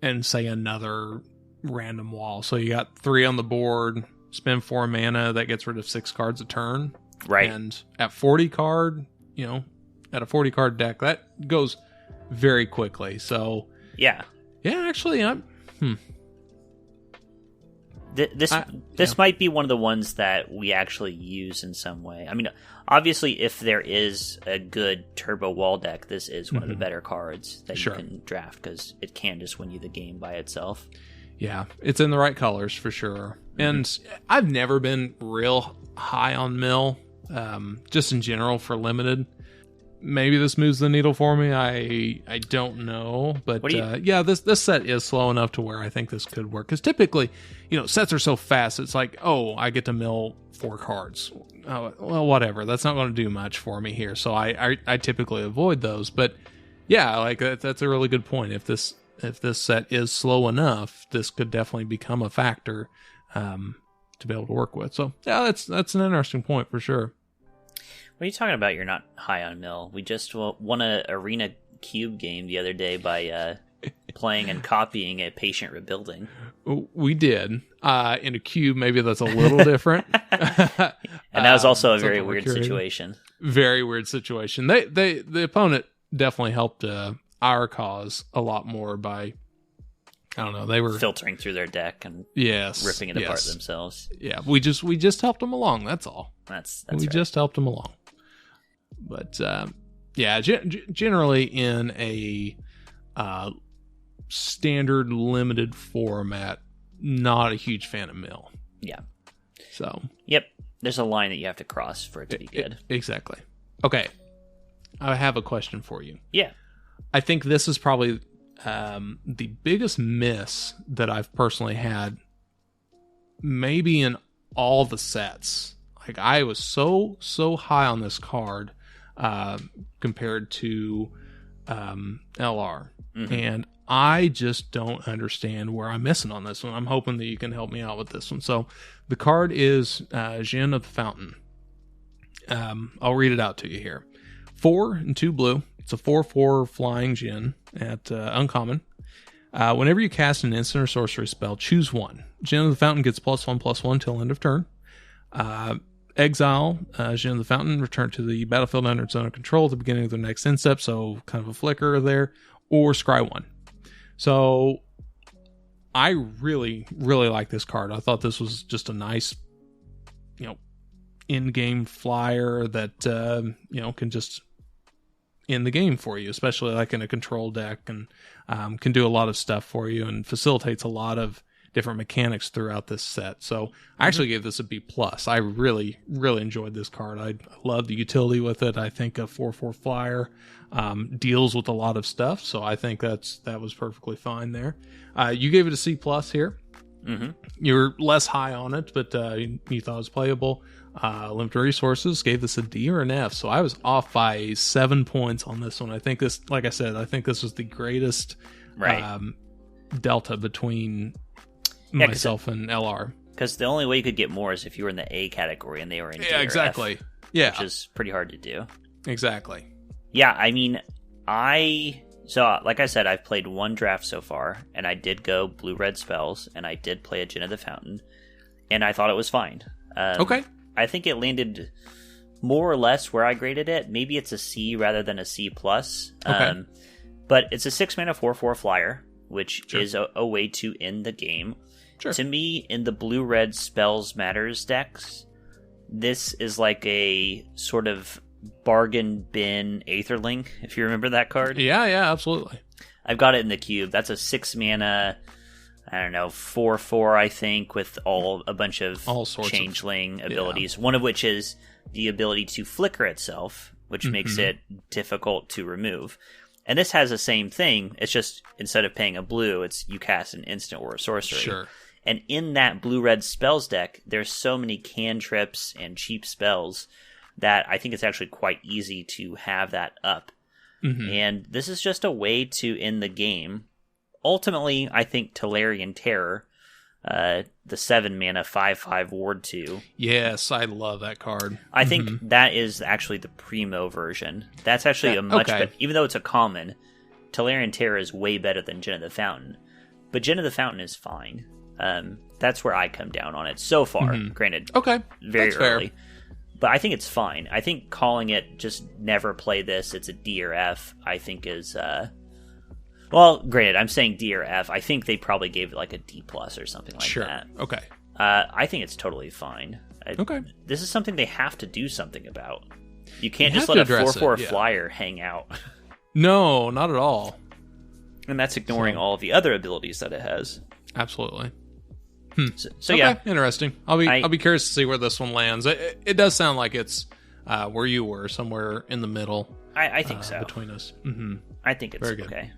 and say another random wall. So you got 3 on the board, spend 4 mana, that gets rid of 6 cards a turn. Right. And at 40 card, at a 40 card deck, that goes very quickly. So yeah, actually, This might be one of the ones that we actually use in some way. I mean, obviously, if there is a good turbo wall deck, this is one of the better cards that you can draft, because it can just win you the game by itself. Yeah, it's in the right colors for sure. And I've never been real high on mill, just in general for limited. Maybe this moves the needle for me. I don't know, but this set is slow enough to where I think this could work. Because typically, sets are so fast. It's like, I get to mill 4 cards. Oh, well, whatever. That's not going to do much for me here. So I typically avoid those. But yeah, like that's a really good point. If this set is slow enough, this could definitely become a factor to be able to work with. So yeah, that's an interesting point for sure. What are you talking about? You're not high on mill. We just won an Arena Cube game the other day by playing and copying a Patient Rebuilding. We did. In a cube, maybe that's a little different. And that was also a very weird situation. Very weird situation. The opponent definitely helped our cause a lot more by, I don't know, they were filtering through their deck and ripping it apart themselves. Yeah, we just helped them along. That's all. That's we just helped them along. But generally in a standard limited format, not a huge fan of mill. Yeah. So. Yep. There's a line that you have to cross for it to be good. Exactly. Okay. I have a question for you. Yeah. I think this is probably the biggest miss that I've personally had, maybe in all the sets. Like, I was so high on this card compared to LR. Mm-hmm. And I just don't understand where I'm missing on this one. I'm hoping that you can help me out with this one. So the card is Djinn of the Fountain. I'll read it out to you here. 4 and 2 blue. It's a 4/4 flying Djinn at uncommon. Whenever you cast an instant or sorcery spell, choose one. Djinn of the Fountain gets +1/+1 till end of turn. Exile Djinn of the Fountain, return to the battlefield under its own control at the beginning of the next end step, so kind of a flicker there, or scry one. So I really, really like this card. I thought this was just a nice, in-game flyer that, can just end the game for you, especially like in a control deck, and can do a lot of stuff for you and facilitates a lot of different mechanics throughout this set. So I actually gave this a B+. I really, really enjoyed this card. I love the utility with it. I think a 4/4 flyer deals with a lot of stuff, so I think that was perfectly fine there. You gave it a C+ here. Mm-hmm. You're less high on it, but you thought it was playable. Limited resources, gave this a D or an F, so I was off by 7 points on this one. I think this, like I said, this was the greatest delta between myself and LR. Because the only way you could get more is if you were in the A category and they were in D or exactly. F, yeah, which is pretty hard to do. Exactly. Yeah, I mean, so like I said, I've played one draft so far, and I did go blue-red spells, and I did play a Djinn of the Fountain, and I thought it was fine. Okay. I think it landed more or less where I graded it. Maybe it's a C rather than a C+. Okay. But it's a 6-mana 4/4 flyer, which is a way to end the game. Sure. To me, in the blue-red spells matters decks, this is like a sort of bargain bin Aetherling, if you remember that card. Yeah, absolutely. I've got it in the cube. That's a 6-mana, 4/4, I think, with a bunch of changeling abilities. One of which is the ability to flicker itself, which makes it difficult to remove. And this has the same thing. It's just, instead of paying a blue, it's you cast an instant or a sorcery. Sure. And in that blue-red spells deck, there's so many cantrips and cheap spells that I think it's actually quite easy to have that up. Mm-hmm. And this is just a way to end the game. Ultimately, I think Tolarian Terror, the 7-mana 5/5 Ward 2. Yes, I love that card. I think that is actually the primo version. That's actually a much better, even though it's a common, Tolarian Terror is way better than Djinn of the Fountain. But Djinn of the Fountain is fine. That's where I come down on it so far. Granted, very That's early. Fair. But I think it's fine. I think calling it just never play this, it's a D or F, I think is... well, granted, I'm saying D or F. I think they probably gave it like a D+ or something like that. Okay. I think it's totally fine. This is something they have to do something about. You can't just let a 4/4 flyer hang out. No, not at all. And that's ignoring all of the other abilities that it has. Absolutely. So yeah, interesting. I'll be curious to see where this one lands. It does sound like it's where you were, somewhere in the middle. I think so. Between us. Mm-hmm. I think it's very good. Okay.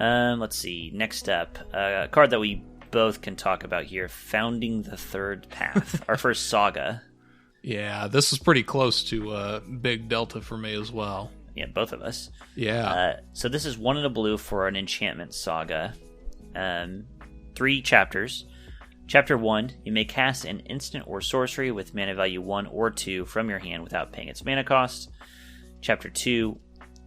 Let's see. Next up, a card that we both can talk about here: Founding the Third Path. Our first saga. Yeah, this is pretty close to big delta for me as well. Yeah, both of us. Yeah. So this is 1 in a blue for an enchantment saga. 3 chapters. Chapter 1, you may cast an instant or sorcery with mana value 1 or 2 from your hand without paying its mana cost. Chapter 2,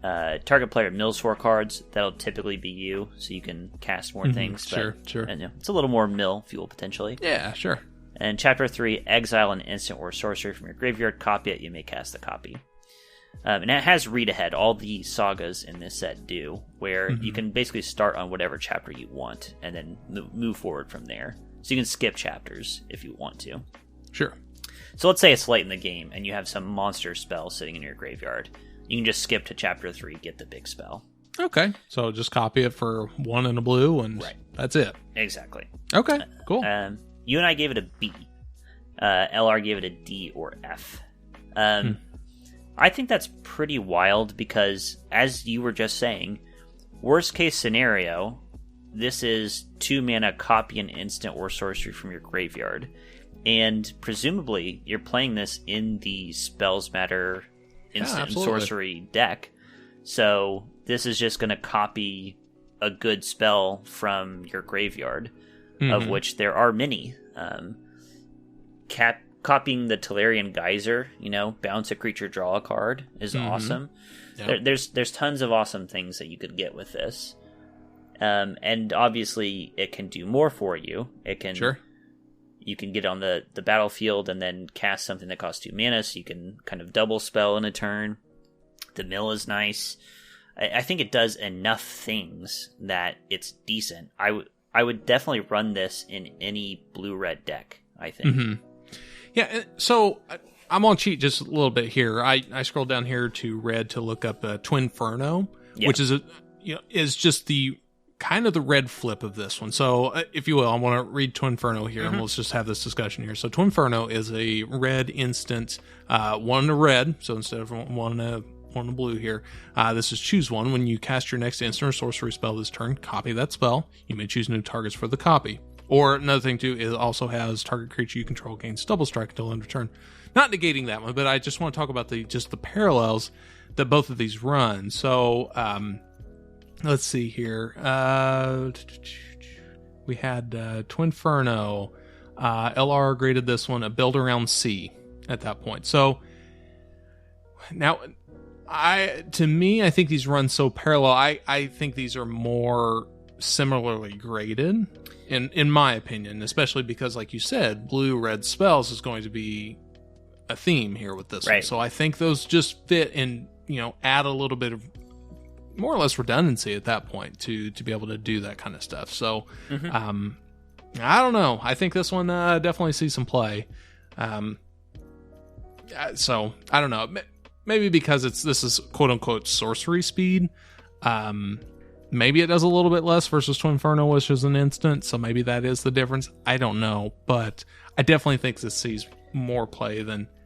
target player mills 4 cards. That'll typically be you, so you can cast more things. Sure. And, it's a little more mill fuel, potentially. Yeah, sure. And Chapter 3, exile an instant or sorcery from your graveyard. Copy it, you may cast the copy. And it has read ahead. All the sagas in this set do, where you can basically start on whatever chapter you want and then move forward from there. So you can skip chapters if you want to. Sure. So let's say it's late in the game and you have some monster spell sitting in your graveyard. You can just skip to chapter 3, get the big spell. Okay. So just copy it for 1 in a blue and that's it. Exactly. Okay, cool. You and I gave it a B. LR gave it a D or F. I think that's pretty wild because, as you were just saying, Worst case scenario, this is 2 mana, copy an instant or sorcery from your graveyard. And presumably, you're playing this in the Spells Matter instant and sorcery deck. So this is just going to copy a good spell from your graveyard, of which there are many. Copying the Tolarian Geyser, bounce a creature, draw a card, is awesome. Yep. There's tons of awesome things that you could get with this. And obviously, it can do more for you. It can... Sure. You can get on the battlefield and then cast something that costs 2 mana, so you can kind of double spell in a turn. The mill is nice. I think it does enough things that it's decent. I would definitely run this in any blue-red deck, I think. Mm-hmm. Yeah, so I'm going to cheat just a little bit here. I scrolled down here to red to look up Twinferno, which is just the... kind of the red flip of this one. So, if you will, I want to read Twinferno here, and let's just have this discussion here. So, Twinferno is a red instant, 1 to red. So, instead of one to blue here, this is choose one. When you cast your next instant or sorcery spell this turn, copy that spell. You may choose new targets for the copy. Or another thing too, it also has target creature you control gains double strike until end of turn. Not negating that one, but I just want to talk about the parallels that both of these run. So, let's see here. We had Twinferno. LR graded this one a build around C at that point. So now, I think these run so parallel. I think these are more similarly graded, in my opinion, especially because, like you said, blue-red spells is going to be a theme here with this one. So I think those just fit and add a little bit of more or less redundancy at that point to be able to do that kind of stuff. So, I don't know. I think this one definitely sees some play. So I don't know. Maybe because this is quote unquote sorcery speed. Maybe it does a little bit less versus Twinferno, which is an instant. So maybe that is the difference. I don't know, but I definitely think this sees more play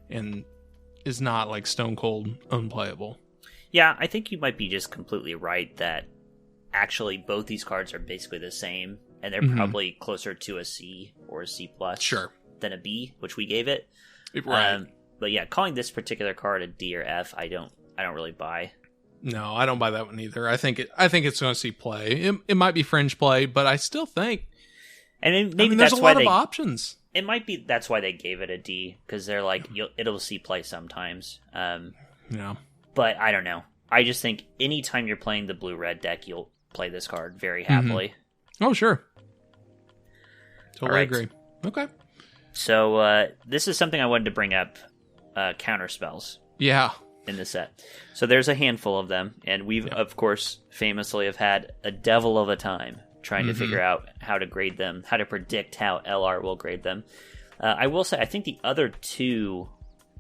and is not like stone cold unplayable. Yeah, I think you might be just completely right that actually both these cards are basically the same, and they're probably closer to a C or a C plus than a B, which we gave it. Right. But yeah, calling this particular card a D or F, I don't really buy. No, I don't buy that one either. I think it's going to see play. It might be fringe play, but I still think. And maybe there's a lot of options. It might be that's why they gave it a D, because they're like it'll see play sometimes. Yeah. But I don't know. I just think anytime you're playing the blue-red deck, you'll play this card very happily. Oh, sure. Totally agree. Okay. So this is something I wanted to bring up, counter spells. Yeah. In the set. So there's a handful of them, and we've, of course, famously have had a devil of a time trying to figure out how to grade them, how to predict how LR will grade them. I will say, I think the other two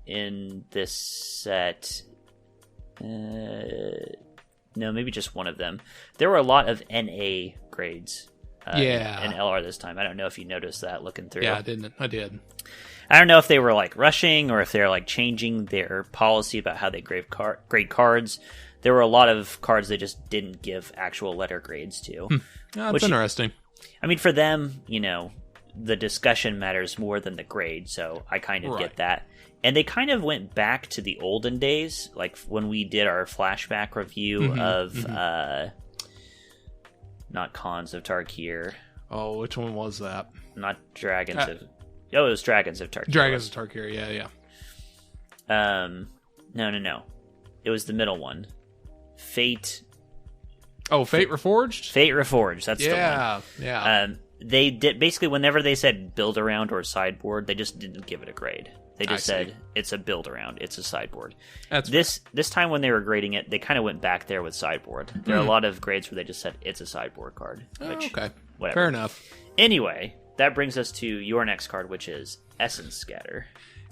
in this set... no, maybe just one of them. There were a lot of NA grades in LR this time. I don't know if you noticed that looking through. Yeah, I didn't. I did. I don't know if they were like rushing or if they're like changing their policy about how they grade cards. There were a lot of cards they just didn't give actual letter grades to. That's interesting. I mean, for them, the discussion matters more than the grade, so I kind of get that. And they kind of went back to the olden days, like when we did our flashback review of, not Khans of Tarkir. Oh, which one was that? Not Dragons of... Oh, it was Dragons of Tarkir. Dragons of Tarkir, yeah. No. It was the middle one. Fate... Oh, Fate Reforged? Fate Reforged, that's the one. Yeah. They did... Basically, whenever they said build around or sideboard, they just didn't give it a grade. They just said, it's a build around, it's a sideboard. This time when they were grading it, they kind of went back there with sideboard. There are a lot of grades where they just said, it's a sideboard card. Okay, whatever. Fair enough. Anyway, that brings us to your next card, which is Essence Scatter.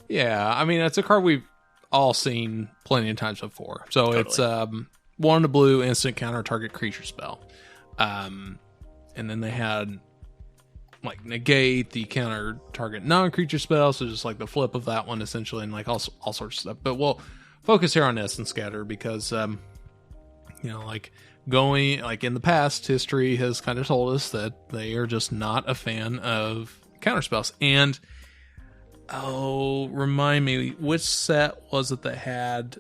Yeah, I mean, it's a card we've all seen plenty of times before. So it's 1 to blue, instant counter target creature spell. And then they had... like negate the counter target non-creature spell, so just like the flip of that one essentially, and like all sorts of stuff. But we'll focus here on Essence Scatter because like going, like in the past, history has kind of told us that they are just not a fan of counterspells. And, remind me, which set was it that had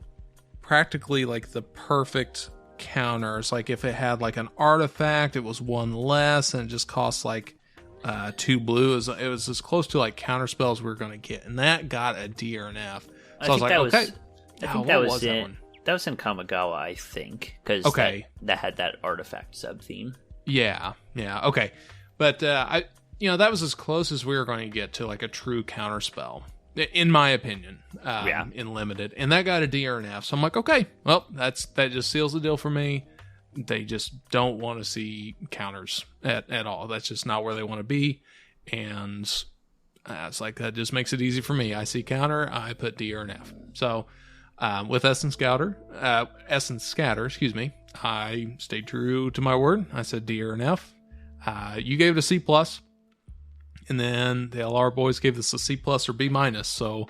practically like the perfect counters? Like if it had like an artifact, it was one less and it just cost like 2 blue. It was as close to like counterspells we were going to get, and that got a D or an F. So I was like, okay. I think that was in Kamigawa, I think, because that had that artifact sub theme. Yeah, okay. But that was as close as we were going to get to like a true counterspell, in my opinion. In limited, and that got a D or an F. So I'm like, okay, well, that just seals the deal for me. They just don't want to see counters at all. That's just not where they want to be, and it's like that just makes it easy for me. I see counter, I put D or an F. So with Essence Scatter, excuse me, I stayed true to my word. I said D or an F. You gave it a C plus, and then the LR boys gave this a C plus or B minus. So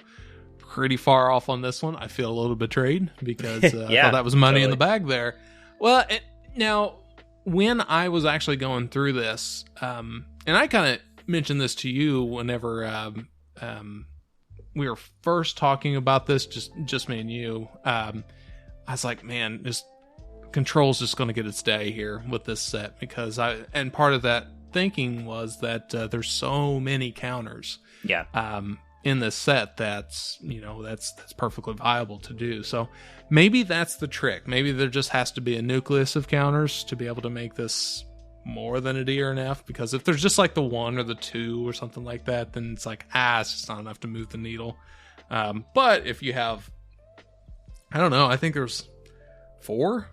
pretty far off on this one. I feel a little betrayed because I thought that was money in the bag there. Well, now when I was actually going through this, and I kind of mentioned this to you whenever we were first talking about this, just me and you. I was like, man, this Control's just going to get its day here with this set, because and part of that thinking was that there's so many counters. Yeah. In this set that's perfectly viable to do. So maybe that's the trick. Maybe there just has to be a nucleus of counters to be able to make this more than a D or an F, because if there's just like the 1 or the 2 or something like that, then it's like, it's just not enough to move the needle. But if you have, I don't know, I think there's 4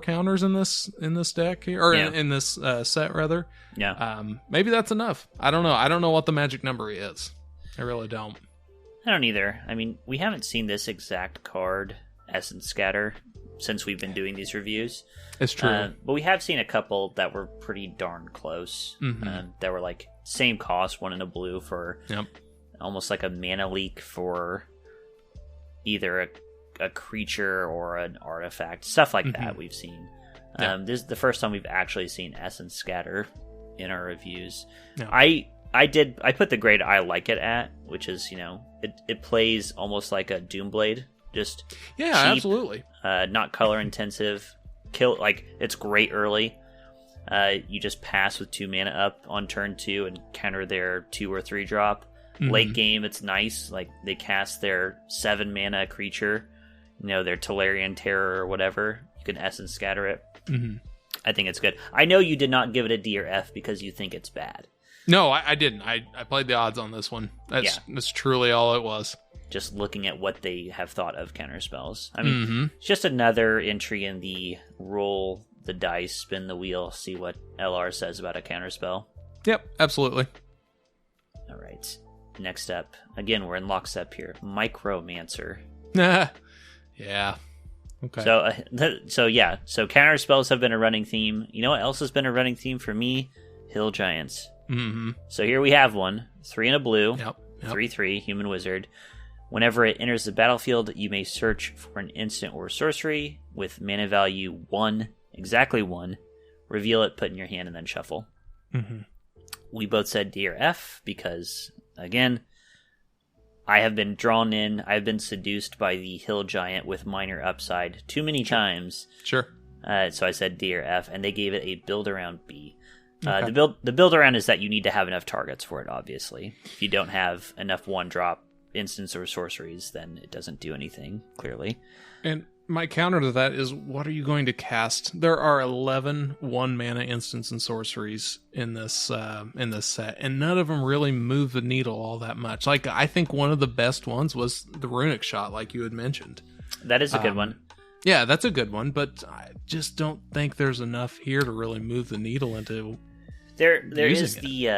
counters in this deck here, or in this set rather. Yeah. Maybe that's enough. I don't know. I don't know what the magic number is. I really don't. I don't either. I mean, we haven't seen this exact card, Essence Scatter, since we've been doing these reviews. It's true. But we have seen a couple that were pretty darn close. Mm-hmm. That were like same cost, 1 in a blue for almost like a mana leak for either a creature or an artifact. Stuff like that we've seen. This is the first time we've actually seen Essence Scatter in our reviews. Yeah. I put the grade I like it at, which is, it plays almost like a Doomblade. Just cheap, absolutely. Not color intensive. It's great early. You just pass with 2 mana up on turn 2 and counter their 2 or 3 drop. Mm-hmm. Late game, it's nice. Like, they cast their 7 mana creature, their Tolarian Terror or whatever. You can Essence Scatter it. Mm-hmm. I think it's good. I know you did not give it a D or F because you think it's bad. No, I didn't. I played the odds on this one. That's truly all it was. Just looking at what they have thought of counterspells. I mean, it's just another entry in the roll the dice, spin the wheel, see what LR says about a counterspell. Yep, absolutely. All right. Next up, again, we're in lockstep here. Micromancer. Yeah. Okay. So counterspells have been a running theme. You know what else has been a running theme for me? Hill Giants. Mm-hmm. So here we have one. 3 in a blue. Yep. 3/3, human wizard. Whenever it enters the battlefield, you may search for an instant or sorcery with mana value 1, exactly 1. Reveal it, put in your hand, and then shuffle. Mm-hmm. We both said D or F because, again, I have been drawn in. I've been seduced by the Hill Giant with minor upside too many times. Sure. So I said D or F, and they gave it a build around B. Okay. The build around is that you need to have enough targets for it, obviously. If you don't have enough 1-drop instants or sorceries, then it doesn't do anything, clearly. And my counter to that is, what are you going to cast? There are 11 1-mana instants and sorceries in this set, and none of them really move the needle all that much. Like, I think one of the best ones was the Runic Shot, like you had mentioned. That is a good one. Yeah, that's a good one, but I just don't think there's enough here to really move the needle into... There is the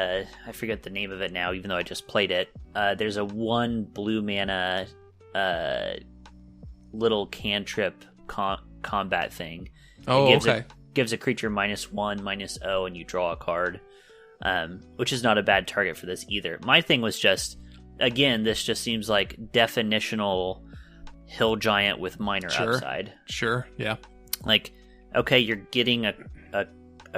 I forget the name of it now, even though I just played it. There's a 1 blue mana little cantrip combat thing. Gives a creature -1/-0, and you draw a card, which is not a bad target for this either. My thing was just, again, this just seems like definitional Hill Giant with minor upside. Sure, yeah. Like, okay, you're getting a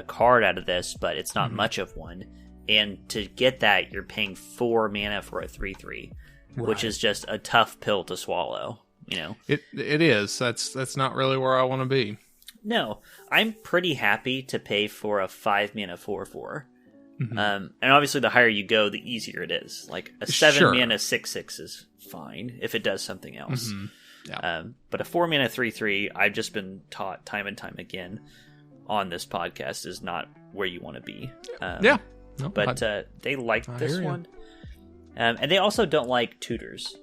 card out of this, but it's not much of one. And to get that, you're paying 4 mana for a 3/3, which is just a tough pill to swallow. It is. That's not really where I want to be. No, I'm pretty happy to pay for a 5 mana 4/4. And obviously, the higher you go, the easier it is. Like a 7 mana 6/6 is fine if it does something else. Yeah. But a 4 mana 3/3, I've just been taught time and time again on this podcast, is not where you want to be. No, but they liked this one. And they also don't like tutors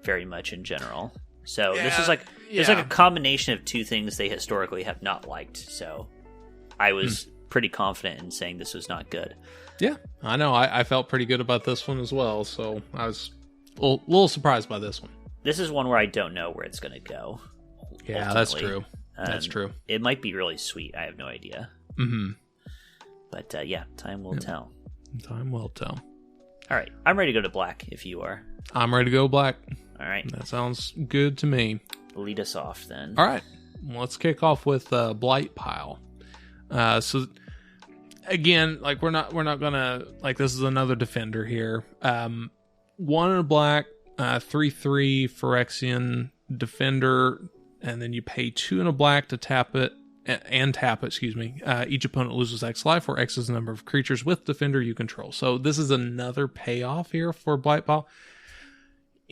very much in general. So this is like it's like a combination of two things they historically have not liked. So I was pretty confident in saying this was not good. Yeah, I know. I felt pretty good about this one as well. So I was a little surprised by this one. This is one where I don't know where it's going to go. Yeah, ultimately. that's true. That's true. It might be really sweet. I have no idea. But yeah, time will tell. Time will tell. All right, I'm ready to go to black if you are. I'm ready to go black. All right. That sounds good to me. Lead us off then. All right. Let's kick off with Blight Pile. So again, like we're not gonna like this is another defender here. 1 in a black, 3/3 Phyrexian defender, and then you pay 2 in a black to tap it. Excuse me. Each opponent loses X life, where X is the number of creatures with defender you control. So this is another payoff here for Blight Pile.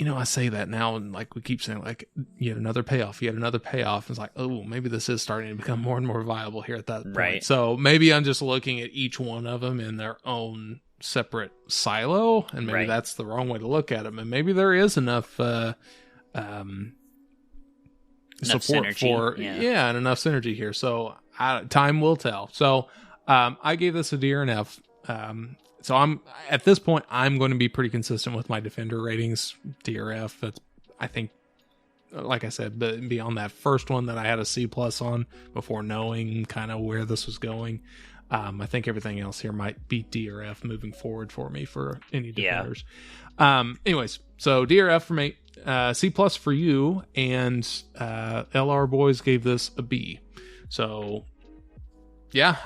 I say that now, and like we keep saying, like, yet another payoff. It's like, oh, maybe this is starting to become more and more viable here at that point. Right. So maybe I'm just looking at each one of them in their own separate silo, and maybe that's the wrong way to look at them. And maybe there is enough support synergy, for and enough synergy here. So time will tell. So I gave this a D or an F. So at this point, I'm going to be pretty consistent with my defender ratings, D or F. That's, I think, like I said, but beyond that first one that I had a C+ on before knowing kind of where this was going, I think everything else here might be D or F moving forward for me for any defenders. Anyways, so D or F for me, C+ for you, and LR Boys gave this a B. So yeah,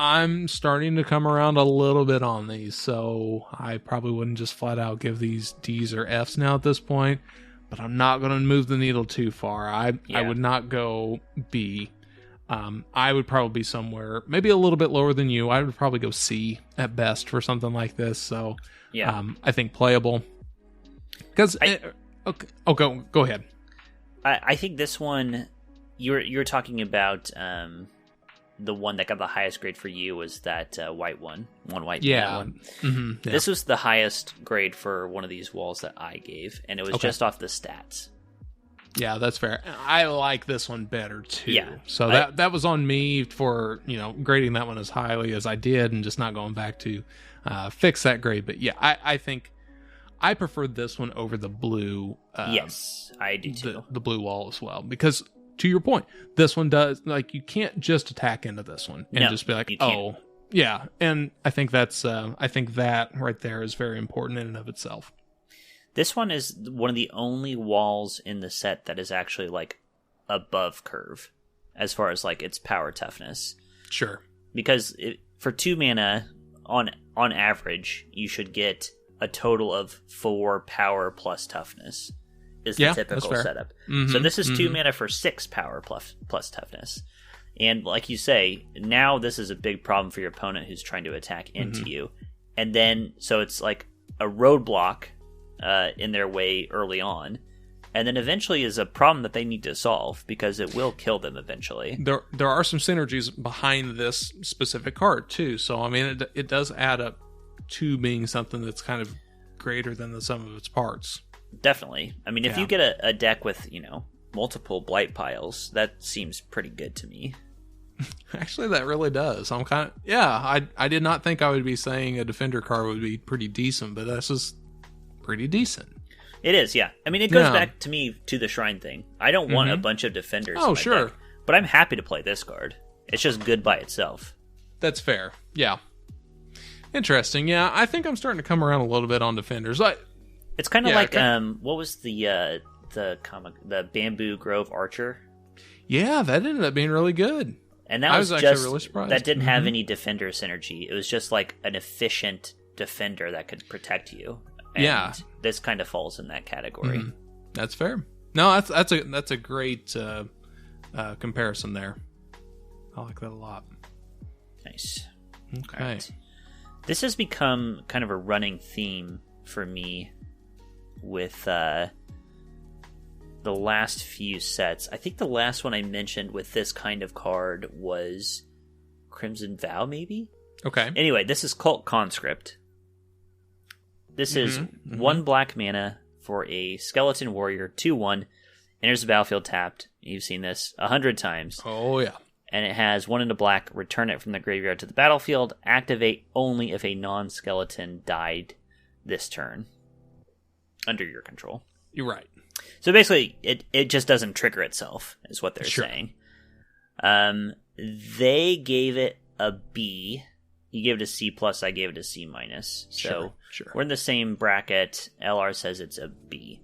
I'm starting to come around a little bit on these, so I probably wouldn't just flat out give these Ds or Fs now at this point, but I'm not going to move the needle too far. I would not go B. I would probably be somewhere maybe a little bit lower than you. I would probably go C at best for something like this. So I think playable. Because go ahead. I think this one you're talking about. The one that got the highest grade for you was that white one white one. This was the highest grade for one of these walls that I gave, and it was just off the stats. Yeah, that's fair. I like this one better too. Yeah, so that was on me for grading that one as highly as I did, and just not going back to fix that grade. But yeah, I think I preferred this one over the blue. Yes, I do too. The blue wall as well, because to your point, this one does, like, you can't just attack into this one and just be like, oh, yeah. And I think that right there is very important in and of itself. This one is one of the only walls in the set that is actually like above curve as far as like its power toughness. Sure. Because for 2 mana, on average, you should get a total of 4 power plus toughness. Is the typical setup. So this is 2 mana for 6 power plus toughness. And like you say, now this is a big problem for your opponent who's trying to attack into you. And then, so it's like a roadblock in their way early on. And then eventually is a problem that they need to solve because it will kill them eventually. There are some synergies behind this specific card too. So, I mean, it does add up to being something that's kind of greater than the sum of its parts. Definitely. I mean, if you get a deck with, multiple blight piles, that seems pretty good to me. Actually, that really does. I'm kind of, I did not think I would be saying a defender card would be pretty decent, but this is pretty decent. It is, yeah. I mean, it goes back to me to the Shrine thing. I don't want a bunch of defenders in my deck, but I'm happy to play this card. It's just good by itself. That's fair. Yeah. Interesting. Yeah, I think I'm starting to come around a little bit on defenders. It's kind of like what was the comic, the Bamboo Grove Archer? Yeah, that ended up being really good. And that I was was actually just really surprised. that didn't have any defender synergy. It was just like an efficient defender that could protect you. And Yeah. this kind of falls in that category. That's fair. No, that's a great comparison there. I like that a lot. Nice. Okay. Alright. This has become kind of a running theme for me with the last few sets. I think the last one I mentioned with this kind of card was Crimson Vow, maybe? Okay. Anyway, this is Cult Conscript. This is 1 black mana for a Skeleton Warrior, 2/1, enters the battlefield tapped. You've seen this 100 times. Oh, yeah. And it has 1 into black, return it from the graveyard to the battlefield, activate only if a non-skeleton died this turn. Under your control. You're right. So basically, it just doesn't trigger itself, is what they're Sure. saying. They gave it a B. You gave it a C+, I gave it a C-. So Sure. we're in the same bracket. LR says it's a B.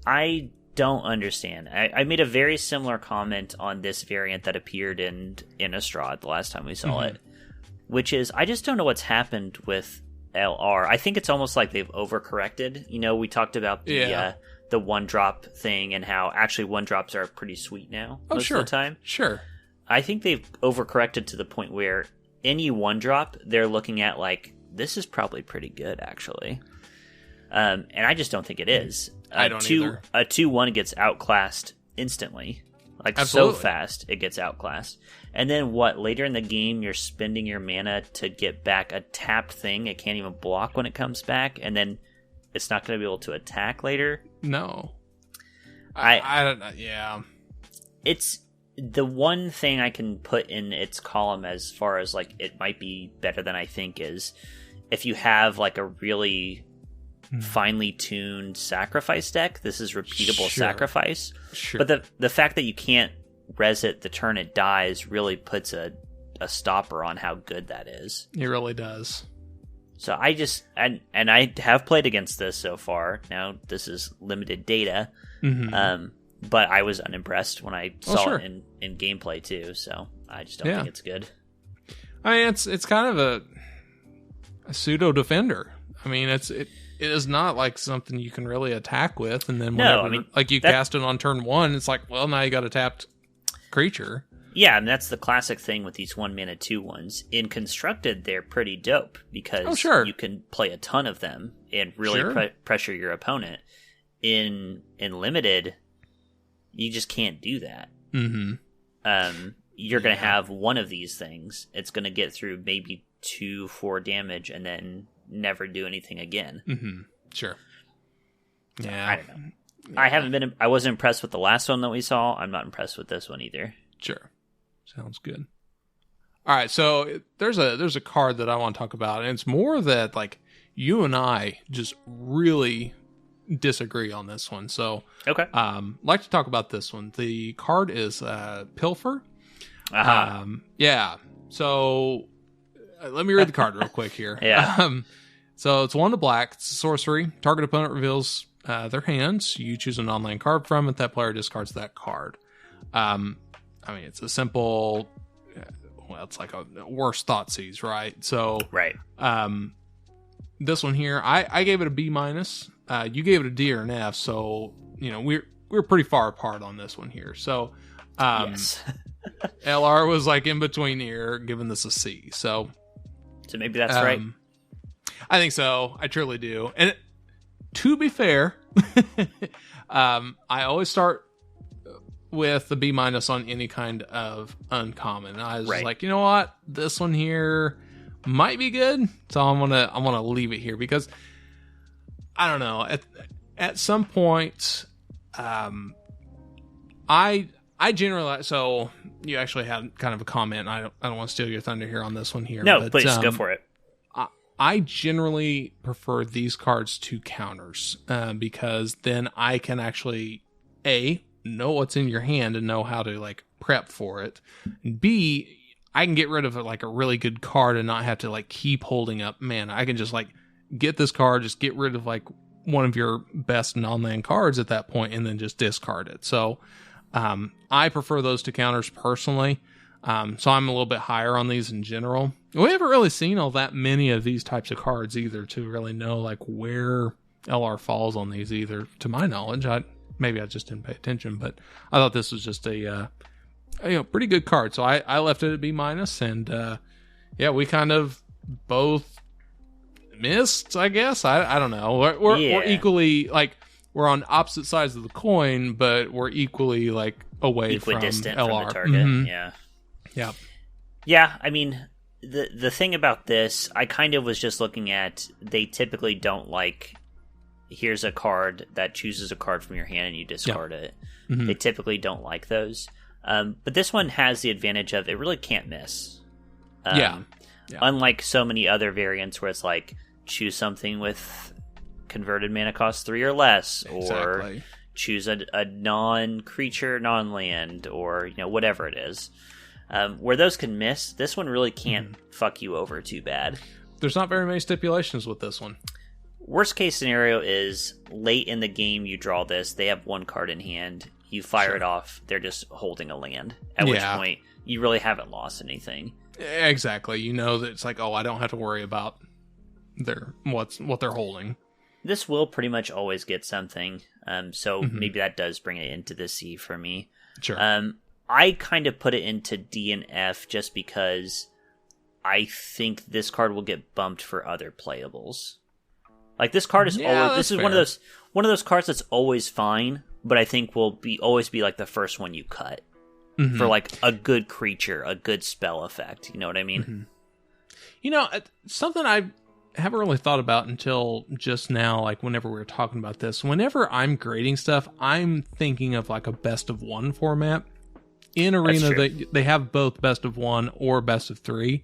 I don't understand. I made a very similar comment on this variant that appeared in Innistrad the last time we saw it, which is, I just don't know what's happened with LR. I think it's almost like they've overcorrected. You know, we talked about the 1-drop thing and how actually 1-drops are pretty sweet now most of the time. Sure. I think they've overcorrected to the point where any 1-drop, they're looking at like, this is probably pretty good, actually. And I just don't think it is. I don't either. A 2/1 gets outclassed instantly. Like, Absolutely. so fast, it gets outclassed. And then what, later in the game, you're spending your mana to get back a tapped thing. It can't even block when it comes back. And then it's not going to be able to attack later. No. I don't know. Yeah. It's the one thing I can put in its column as far as like it might be better than I think is if you have like a really finely tuned sacrifice deck. This is repeatable sacrifice. Sure. But the fact that you can't res it the turn it dies really puts a stopper on how good that is. It really does. So I just and I have played against this so far. Now this is limited data. But I was unimpressed when I saw it in gameplay too, so I just don't think it's good. I mean, it's kind of a pseudo defender. I mean, it is not like something you can really attack with, and then whenever, like you cast it on turn 1, it's like, well, now you got a tapped creature. Yeah, and that's the classic thing with these 1-mana 2/1s. In Constructed, they're pretty dope because you can play a ton of them and really pressure your opponent. In Limited, you just can't do that. You're going to have one of these things. It's going to get through maybe 2-4 damage and then never do anything again. Sure. Yeah. I don't know. I wasn't impressed with the last one that we saw. I'm not impressed with this one either. Sure. Sounds good. All right, so there's a card that I want to talk about, and it's more that like you and I just really disagree on this one. So okay, like to talk about this one. The card is Pilfer. Yeah. So let me read the card real quick here. So it's 1 to black. It's a sorcery. Target opponent reveals their hands. You choose an online card from it. That player discards that card. I mean, it's a simple. Well, it's like a worst Thoughtseize, right? So this one here, I gave it a B-. You gave it a D or an F. So you know we're pretty far apart on this one here. So yes. LR was like in between here, giving this a C. So maybe that's right. I think so. I truly do. And to be fair, I always start with the B- on any kind of uncommon. I was like, you know what, this one here might be good, so I'm gonna leave it here because I don't know. At some point, I generally, so you actually had kind of a comment. I don't want to steal your thunder here on this one here. No, but, please go for it. I generally prefer these cards to counters because then I can actually know what's in your hand and know how to like prep for it. And B, I can get rid of like a really good card and not have to like keep holding up mana. I can just like get this card, just get rid of like one of your best non-land cards at that point, and then just discard it. So I prefer those to counters personally. So I'm a little bit higher on these in general. We haven't really seen all that many of these types of cards either to really know like where LR falls on these either. To my knowledge, maybe I just didn't pay attention, but I thought this was just a pretty good card. So I left it at B-, and we kind of both missed, I guess. I don't know. We're equally like we're on opposite sides of the coin, but we're equally like away from equidistant LR. from the target. Mm-hmm. Yeah. Yeah, I mean, the thing about this, I kind of was just looking at, they typically don't like, here's a card that chooses a card from your hand and you discard it. Mm-hmm. They typically don't like those. But this one has the advantage of it really can't miss. Unlike so many other variants where it's like, choose something with converted mana cost 3 or less, or choose a non-creature, non-land, or whatever it is. Where those can miss, this one really can't fuck you over too bad. There's not very many stipulations with this one. Worst case scenario is late in the game you draw this, they have one card in hand, you fire it off, they're just holding a land. At which point, you really haven't lost anything. Exactly. You know that it's like, oh, I don't have to worry about what they're holding. This will pretty much always get something, so maybe that does bring it into the C for me. Sure. I kind of put it into D and F just because I think this card will get bumped for other playables. Like this card is this is fair. one of those cards that's always fine, but I think will always be like the first one you cut for like a good creature, a good spell effect. You know what I mean? Something I haven't really thought about until just now, like whenever we were talking about this. Whenever I'm grading stuff, I'm thinking of like a best of one format. In Arena, they have both best of one or best of three.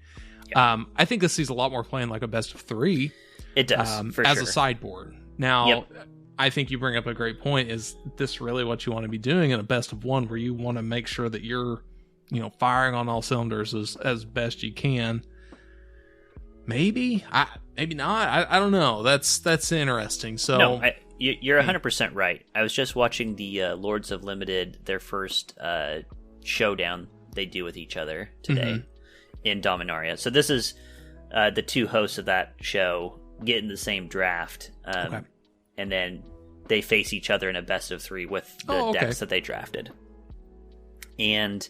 Yep. I think this sees a lot more playing like a best of three. It does, as a sideboard. Now, I think you bring up a great point. Is this really what you want to be doing in a best of one, where you want to make sure that you're, firing on all cylinders as best you can? Maybe, maybe not. I don't know. That's interesting. So no, you're 100% right. I was just watching the Lords of Limited, their first showdown they do with each other today in Dominaria. So this is the two hosts of that show get in the same draft, and then they face each other in a best of three with the decks that they drafted. And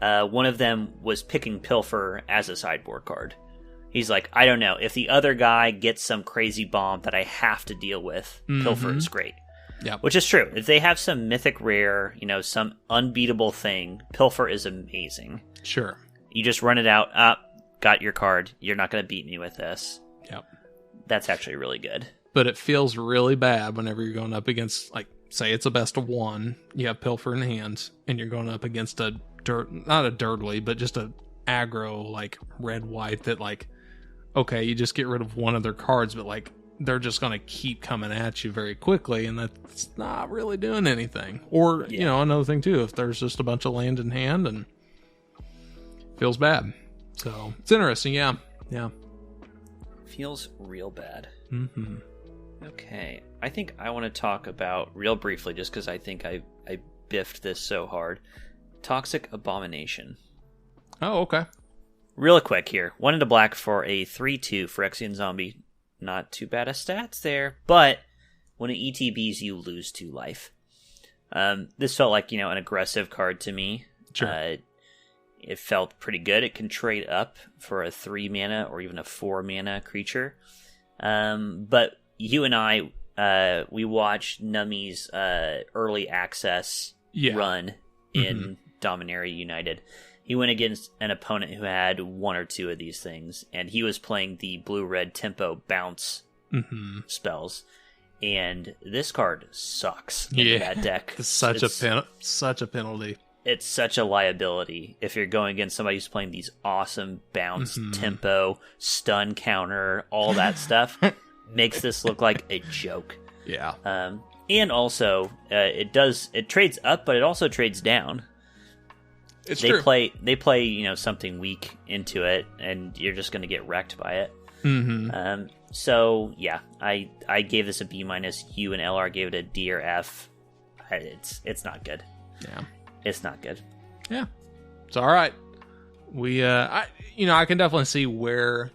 one of them was picking Pilfer as a sideboard card. He's like, I don't know, if the other guy gets some crazy bomb that I have to deal with, Pilfer is great. Yeah, which is true. If they have some mythic rare, some unbeatable thing, Pilfer is amazing. Sure. You just run it out. Got your card. You're not going to beat me with this. Yep. That's actually really good. But it feels really bad whenever you're going up against, like, say it's a best of one. You have Pilfer in hand, and you're going up against not a Dirtly, but just a aggro, like, red-white that, like, okay, you just get rid of one of their cards, but, like, they're just going to keep coming at you very quickly, and that's not really doing anything. Or, another thing, too, if there's just a bunch of land in hand, and feels bad. So, it's interesting, yeah. Feels real bad. Okay, I think I want to talk about, real briefly, just because I think I biffed this so hard, Toxic Abomination. Oh, okay. Real quick here. 1 into black for a 3/2 Phyrexian Zombie. Not too bad of stats there, but when it ETBs, you lose 2 life. This felt like, an aggressive card to me. Sure. It felt pretty good. It can trade up for a 3 mana or even a 4 mana creature. But you and I, we watched Nummy's early access run in Dominaria United. He went against an opponent who had 1 or 2 of these things, and he was playing the blue-red tempo bounce spells. And this card sucks in that deck. It's such a penalty. It's such a liability if you're going against somebody who's playing these awesome bounce, tempo, stun counter, all that stuff. Makes this look like a joke. Yeah. And also, it trades up, but it also trades down. They play something weak into it, and you're just going to get wrecked by it. So yeah, I gave this a B-. You and LR gave it a D or F. It's not good. Yeah. It's not good. Yeah, it's all right. I can definitely see where.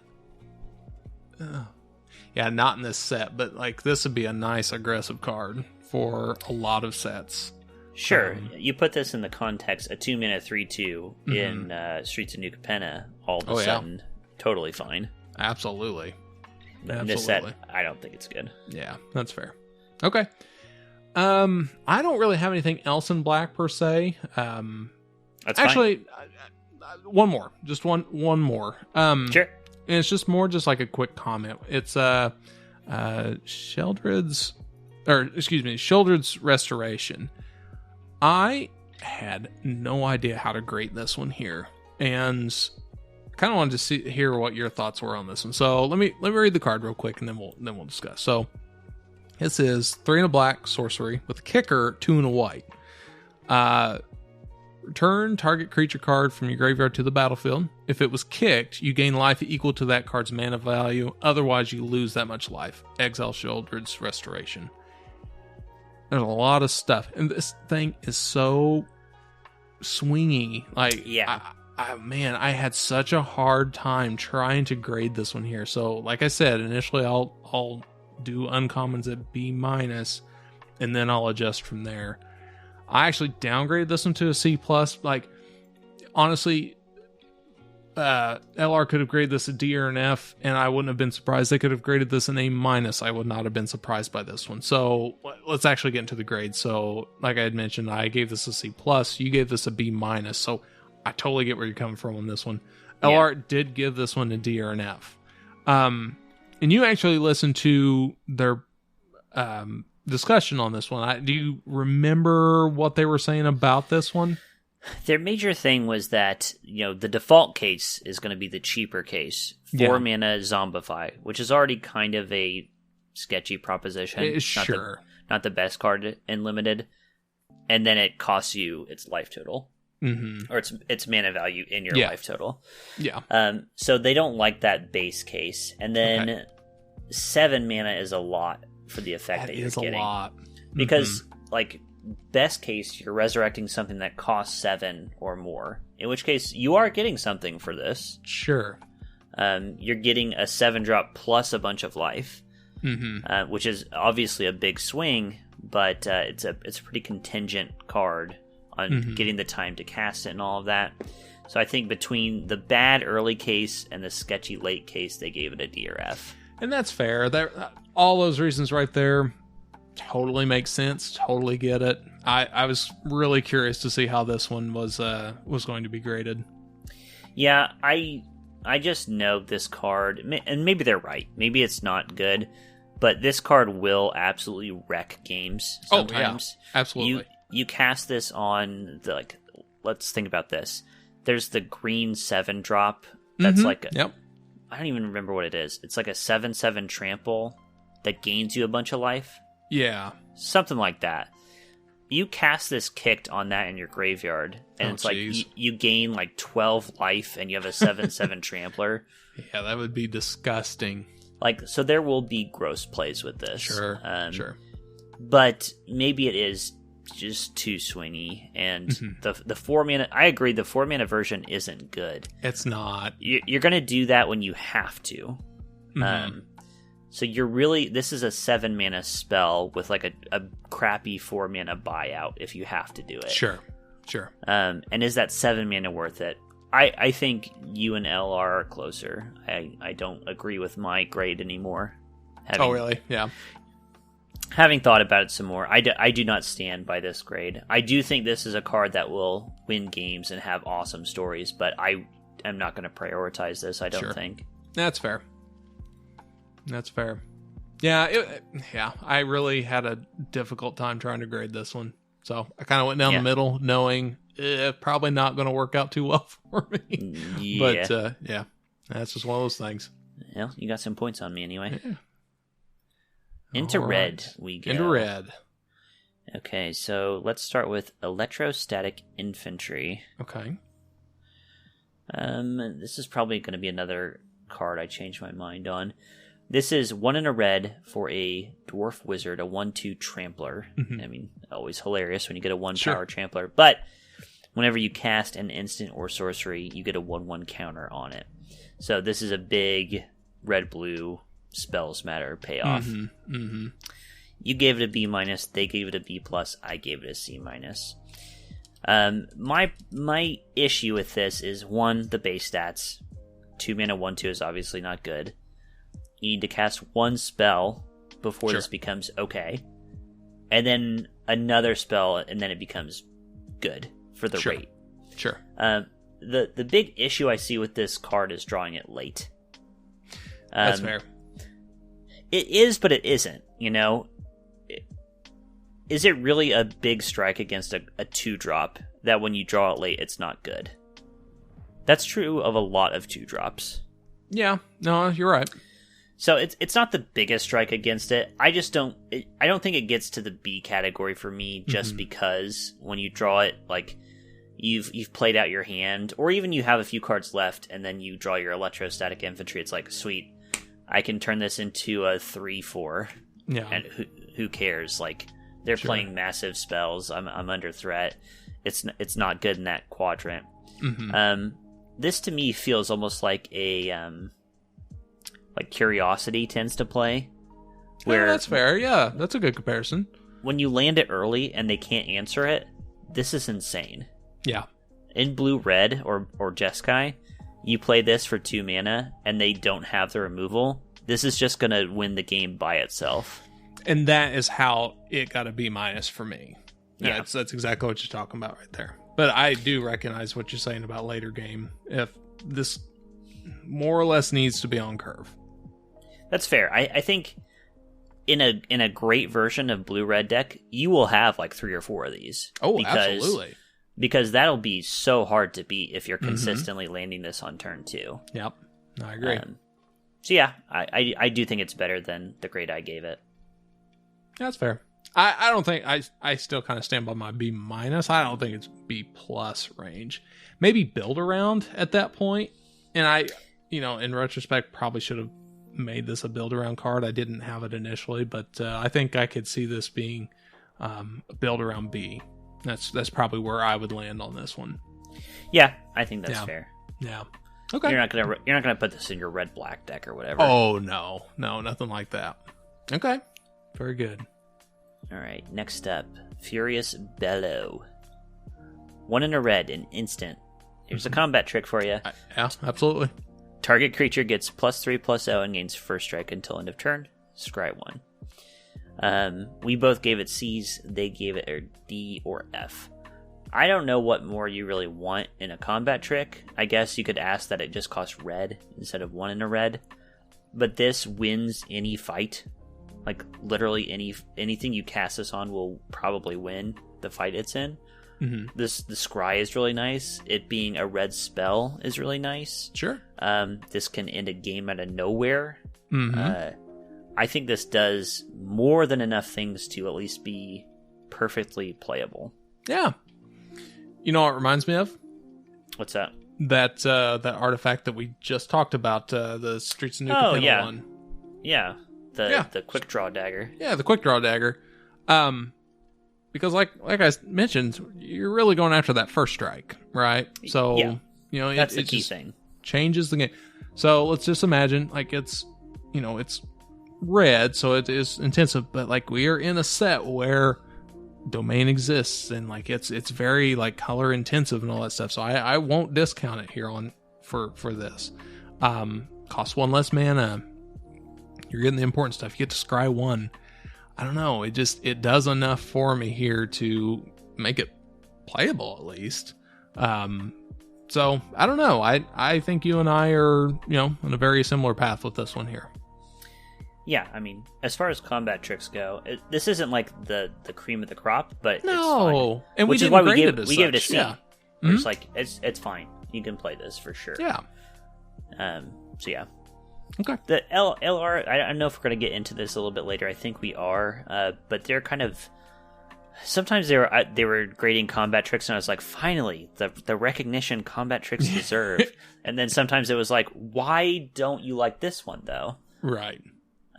Yeah, not in this set, but like this would be a nice aggressive card for a lot of sets. Sure, you put this in the context a 2-mana 3/2 in Streets of New Capenna, all of a sudden, totally fine. Absolutely. But in this set, I don't think it's good. Yeah, that's fair. Okay. I don't really have anything else in black per se. That's actually, one more, just one more. Sure. And it's just more just like a quick comment. It's Sheldred's Restoration. I had no idea how to grade this one here, and kind of wanted to hear what your thoughts were on this one. So let me read the card real quick, and then we'll discuss. So this is 3 and a black sorcery with a kicker, 2 and a white. Return target creature card from your graveyard to the battlefield. If it was kicked, you gain life equal to that card's mana value. Otherwise, you lose that much life. Exile Sheldred's Restoration. There's a lot of stuff, and this thing is so swingy. Like, yeah, I had such a hard time trying to grade this one here. So, like I said, initially I'll do uncommons at B-, and then I'll adjust from there. I actually downgraded this one to a C+. Like, honestly, LR could have graded this a D or an F, and I wouldn't have been surprised. They could have graded this an A-. I would not have been surprised by this one. So let's actually get into the grade. So, like I had mentioned, I gave this a C+. You gave this a B-. So I totally get where you're coming from on this one. Yeah. LR did give this one a D or an F. And you actually listened to their discussion on this one. Do you remember what they were saying about this one? Their major thing was that, the default case is going to be the cheaper case. 4 mana Zombify, which is already kind of a sketchy proposition. Sure. Not the best card in Limited. And then it costs you its life total. Mm-hmm. Or its mana value in your life total. Yeah. So they don't like that base case. And then 7 mana is a lot for the effect that you're getting. That is a lot. Because, best case, you're resurrecting something that costs 7 or more. In which case, you are getting something for this. Sure. You're getting a 7-drop plus a bunch of life, which is obviously a big swing, but it's a pretty contingent card on getting the time to cast it and all of that. So I think between the bad early case and the sketchy late case, they gave it a D or F. And that's fair. All those reasons right there totally makes sense. Totally get it. I was really curious to see how this one was going to be graded. Yeah, I just know this card, and maybe they're right. Maybe it's not good, but this card will absolutely wreck games sometimes. Oh, yeah. Absolutely. You cast this on let's think about this. There's the green 7-drop that's I don't even remember what it is. It's like a 7/7 trample that gains you a bunch of life. Yeah. Something like that. You cast this kicked on that in your graveyard, and it's geez. like you gain 12 life, and you have a 7/7 trampler. Yeah, that would be disgusting. So there will be gross plays with this. Sure, sure. But maybe it is just too swingy, and the 4 mana. I agree, the 4 mana version isn't good. It's not. You're going to do that when you have to. So this is a 7 mana spell with a crappy 4 mana buyout if you have to do it. Sure. And is that 7 mana worth it? I think you and LR are closer. I don't agree with my grade anymore. Oh, really? Yeah. Having thought about it some more, I do not stand by this grade. I do think this is a card that will win games and have awesome stories, but I am not going to prioritize this, I don't think. That's fair. Yeah, I really had a difficult time trying to grade this one. So I kind of went down the middle, knowing probably not going to work out too well for me. Yeah. But, that's just one of those things. Well, you got some points on me anyway. Yeah. Into All red right. we go. Into red. Okay, so let's start with Electrostatic Infantry. Okay. This is probably going to be another card I changed my mind on. This is 1 in a red for a Dwarf Wizard, a 1/2 Trampler. I mean, always hilarious when you get a 1 power Trampler. But whenever you cast an instant or sorcery, you get a 1/1 counter on it. So this is a big red-blue spells matter payoff. You gave it a B-, they gave it a B+, I gave it a C-. My issue with this is, 1, the base stats. 2 mana 1/2 is obviously not good. You need to cast 1 spell before this becomes okay. And then another spell, and then it becomes good for the rate. Sure. The big issue I see with this card is drawing it late. That's fair. It is, but it isn't. You know, is it really a big strike against a 2-drop that when you draw it late, it's not good? That's true of a lot of 2-drops. Yeah, no, you're right. So it's not the biggest strike against it. I just don't. I don't think it gets to the B category for me, just because when you draw it, like you've played out your hand, or even you have a few cards left, and then you draw your electrostatic infantry. It's like, sweet, I can turn this into a 3/4. Yeah, and who cares? Like, they're playing massive spells. I'm under threat. It's not good in that quadrant. This to me feels almost like a like Curiosity tends to play. Where that's fair. Yeah, that's a good comparison. When you land it early and they can't answer it, this is insane. Yeah. In blue-red or Jeskai, you play this for 2 mana and they don't have the removal. This is just going to win the game by itself. And that is how it got a B- for me. Yeah. That's exactly what you're talking about right there. But I do recognize what you're saying about later game. If this more or less needs to be on curve. That's fair. I think in a great version of blue-red deck, you will have like 3 or 4 of these. Oh, absolutely. Because that'll be so hard to beat if you're consistently landing this on turn 2. Yep, I agree. So yeah, I do think it's better than the grade I gave it. That's fair. I don't think I still kind of stand by my B-. I don't think it's B+ range. Maybe build around at that point. And I, in retrospect, probably should have made this a build around card. I didn't have it initially, but I think I could see this being a build around B. That's probably where I would land on this one. Yeah, I think that's fair. Yeah. Okay. You're not gonna put this in your red black deck or whatever. Oh no, nothing like that. Okay. Very good. All right. Next up, Furious Bellow. 1 in a red, an instant. Here's a combat trick for you. Yeah, absolutely. Target creature gets +3/+0 and gains first strike until end of turn. Scry 1. We both gave it C's. They gave it a D or F. I don't know what more you really want in a combat trick. I guess you could ask that it just costs red instead of 1 in a red. But this wins any fight. Like, literally anything you cast this on will probably win the fight it's in. The scry is really nice. It being a red spell is really nice. Sure. This can end a game out of nowhere. I think this does more than enough things to at least be perfectly playable. Yeah. You know what it reminds me of? What's that? That artifact that we just talked about, the Streets of New Capenna one. Yeah. The quick draw dagger. Yeah, the quick draw dagger. Because like I mentioned, you're really going after that first strike, right? So that's the key thing. Changes the game. So let's just imagine, like, it's red, so it is intensive, but like we are in a set where domain exists and like it's very like color intensive and all that stuff. So I won't discount it here on for this. Costs 1 less mana. You're getting the important stuff. You get to scry 1. I don't know. It does enough for me here to make it playable at least. So I don't know. I think you and I are, on a very similar path with this one here. Yeah, I mean, as far as combat tricks go, this isn't like the cream of the crop, but no, it's fine. And which is why we gave it a C. Yeah. It's like it's fine. You can play this for sure. Yeah. So yeah. Okay. The LR, I don't know if we're going to get into this a little bit later. I think we are, but they're kind of. Sometimes they were grading combat tricks, and I was like, finally, the recognition combat tricks deserve. And then sometimes it was like, why don't you like this one though? Right.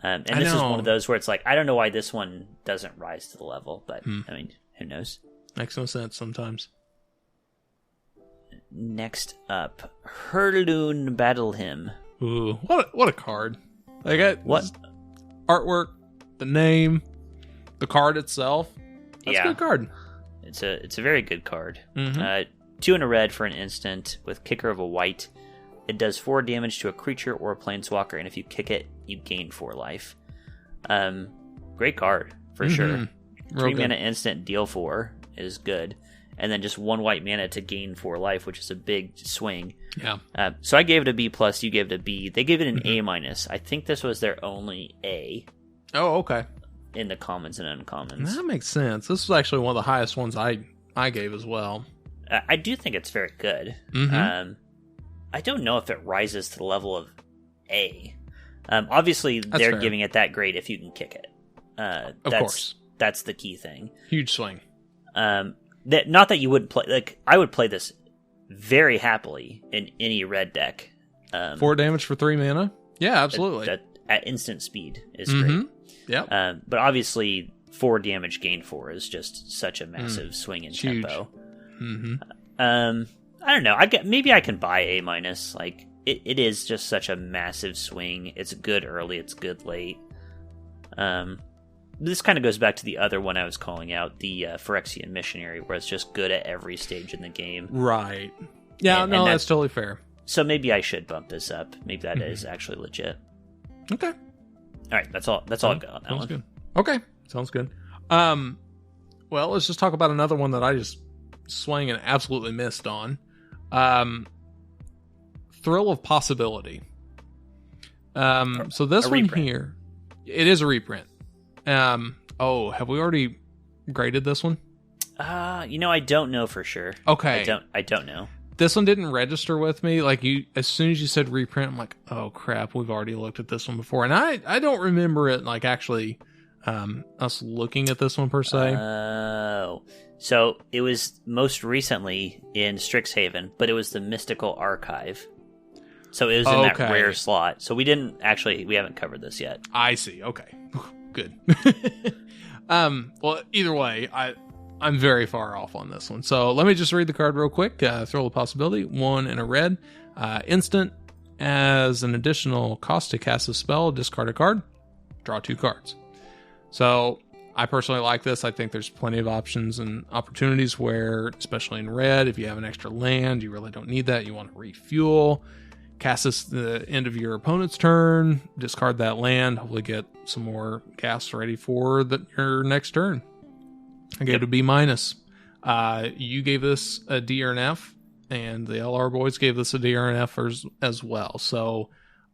And this is one of those where it's like, I don't know why this one doesn't rise to the level, but I mean, who knows? Makes no sense sometimes. Next up, Herloon Battle Hymn. Ooh, what a card! What? Artwork, the name, the card itself. That's a good card. It's a very good card. Mm-hmm. 2 and a red for an instant with kicker of a white. It does 4 damage to a creature or a planeswalker, and if you kick it, you gain 4 life. Great card for sure. 3 mana instant, deal 4 is good, and then just 1 white mana to gain 4 life, which is a big swing. Yeah. So I gave it a B plus. You gave it a B. They gave it an A minus. I think this was their only A. Oh, okay. In the commons and uncommons. That makes sense. This was actually one of the highest ones I gave as well. I do think it's very good. I don't know if it rises to the level of A. Obviously, they're fair. giving it that grade if you can kick it. Of course. That's the key thing. Huge swing. Not that you wouldn't play... Like, I would play this very happily in any red deck. 4 damage for 3 mana? Yeah, absolutely. At instant speed is great. Yeah. But obviously, 4 damage gain 4 is just such a massive swing in tempo. I don't know. Maybe I can buy A minus. Like it is just such a massive swing. It's good early. It's good late. This kind of goes back to the other one I was calling out, the Phyrexian Missionary, where it's just good at every stage in the game. Right. Yeah. And that's totally fair. So maybe I should bump this up. Maybe that is actually legit. Okay. All right. That's all. That's all I've got on that Sounds one. good. Okay. Sounds good. Well, let's just talk about another one that I just swung and absolutely missed on. Thrill of Possibility. So this one reprint. here, it is a reprint. Have we already graded this one? I don't know for sure. Okay. I don't know. This one didn't register with me. Like as soon as you said reprint, I'm like, oh crap, we've already looked at this one before, and I don't remember it like actually us looking at this one per se. Oh, so it was most recently in Strixhaven, but it was the Mystical Archive. So it was in that rare slot. So we haven't covered this yet. I see. Okay, good. Well, either way, I'm very far off on this one. So let me just read the card real quick. Thrill of Possibility, 1 and a red. Instant, as an additional cost to cast a spell, discard a card, draw 2 cards. So I personally like this. I think there's plenty of options and opportunities where, especially in red, if you have an extra land, you really don't need that. You want to refuel. Cast this at the end of your opponent's turn, discard that land, hopefully get some more casts ready for your next turn. I gave it a B minus. You gave this a D or an F, and the LR boys gave this a D or an F as well. So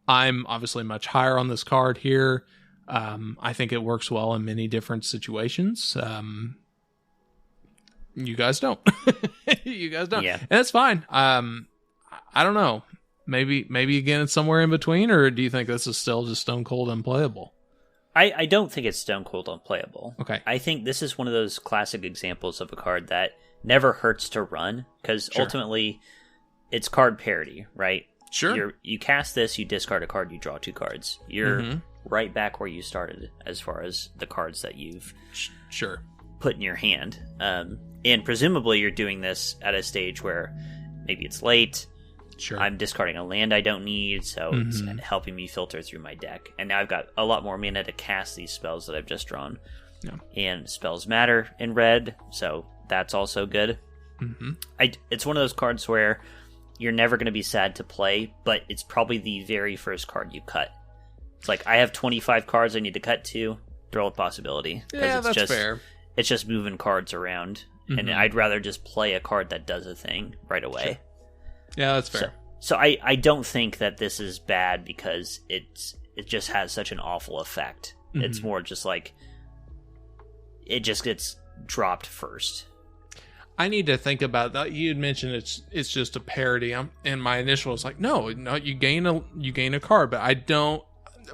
I'm obviously much higher on this card here. I think it works well in many different situations. You guys don't. You guys don't. Yeah. And it's fine. I don't know. Maybe again it's somewhere in between, or do you think this is still just stone cold unplayable? I don't think it's stone cold unplayable. Okay. I think this is one of those classic examples of a card that never hurts to run, because ultimately it's card parity, right? Sure. You cast this, you discard a card, you draw 2 cards. You're right back where you started as far as the cards that you've put in your hand. And presumably you're doing this at a stage where maybe it's late. Sure. I'm discarding a land I don't need, so it's helping me filter through my deck. And now I've got a lot more mana to cast these spells that I've just drawn. Yeah. And spells matter in red, so that's also good. It's one of those cards where you're never going to be sad to play, but it's probably the very first card you cut. It's like, I have 25 cards I need to cut to. Throw a Possibility. Yeah, it's that's fair. It's just moving cards around, and I'd rather just play a card that does a thing right away. Sure. Yeah, that's fair. So I don't think that this is bad because it just has such an awful effect. It's more just like it just gets dropped first. I need to think about that. You had mentioned it's just a parody, and my initial was like, no, you gain a card, but I don't.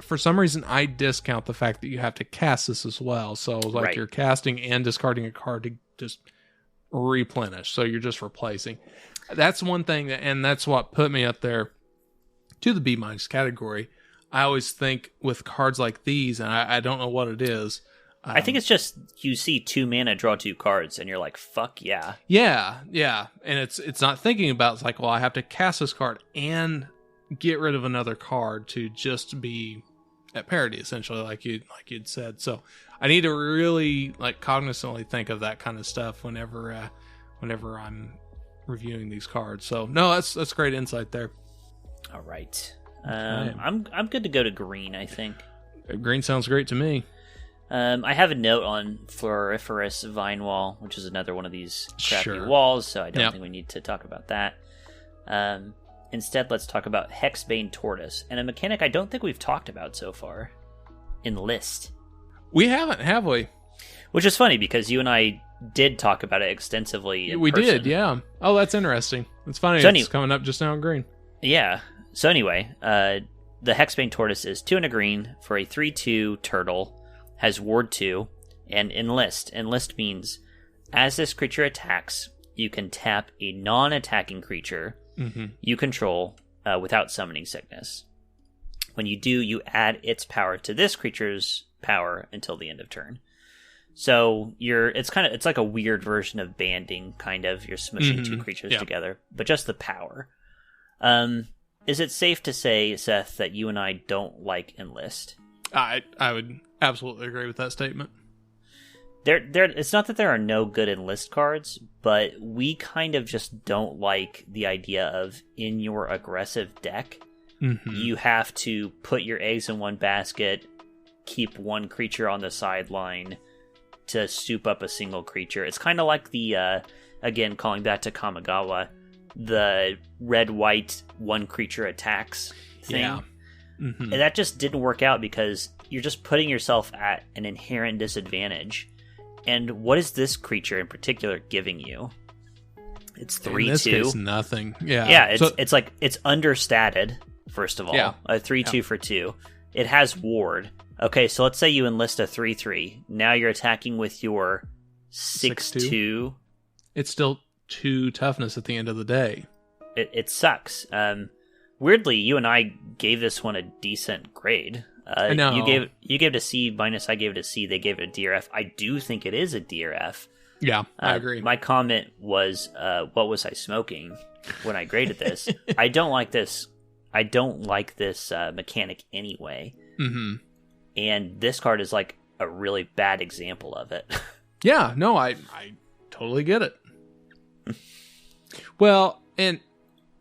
For some reason, I discount the fact that you have to cast this as well. So like you're casting and discarding a card to just replenish. So you're just replacing. That's one thing, and that's what put me up there to the B minus category. I always think with cards like these, and I don't know what it is, I think it's just you see 2 mana, draw 2 cards, and you're like, fuck yeah. Yeah, and it's not thinking about, it's like, well, I have to cast this card and get rid of another card to just be at parity, essentially, like you'd said. So I need to really like cognizantly think of that kind of stuff whenever I'm reviewing these cards. So no, that's great insight there. All right. I'm good to go to green, I think. Green sounds great to me. I have a note on Floriferous Vine Wall, which is another one of these crappy Sure. walls, so I don't think we need to talk about that. Instead, let's talk about Hexbane Tortoise, and a mechanic I don't think we've talked about so far. Enlist. We haven't, have we? Which is funny, because you and I did talk about it extensively in We person. did, yeah. Oh, that's interesting. It's funny, So it's coming up just now in green. Yeah. So anyway, the Hexbane Tortoise is 2 and a green for a 3/2 turtle, has Ward 2, and Enlist. Enlist means, as this creature attacks, you can tap a non-attacking creature you control without summoning sickness. When you do, you add its power to this creature's power until the end of turn. So it's like a weird version of banding, kind of. You're smushing 2 creatures together, but just the power. Is it safe to say, Seth, that you and I don't like Enlist? I would absolutely agree with that statement. It's not that there are no good Enlist cards, but we kind of just don't like the idea of, in your aggressive deck, you have to put your eggs in one basket, keep one creature on the sideline to soup up a single creature. It's kind of like the, again, calling back to Kamigawa, the red-white one creature attacks thing. Yeah. And that just didn't work out because you're just putting yourself at an inherent disadvantage. And what is this creature in particular giving you? It's 3/2. In this case, nothing. Yeah. Yeah, it's like it's understated, first of all. Yeah. A 3/2 for 2. It has Ward. Okay, so let's say you enlist a 3/3. Now you're attacking with your 6/2. It's still 2 toughness at the end of the day. It sucks. Weirdly, you and I gave this one a decent grade. I know. You gave it a C minus. I gave it a C. They gave it a D or F. I do think it is a D or F. Yeah, I agree. My comment was, "What was I smoking when I graded this?" I don't like this. I don't like this mechanic anyway. And this card is like a really bad example of it. Yeah, no, I totally get it. Well, and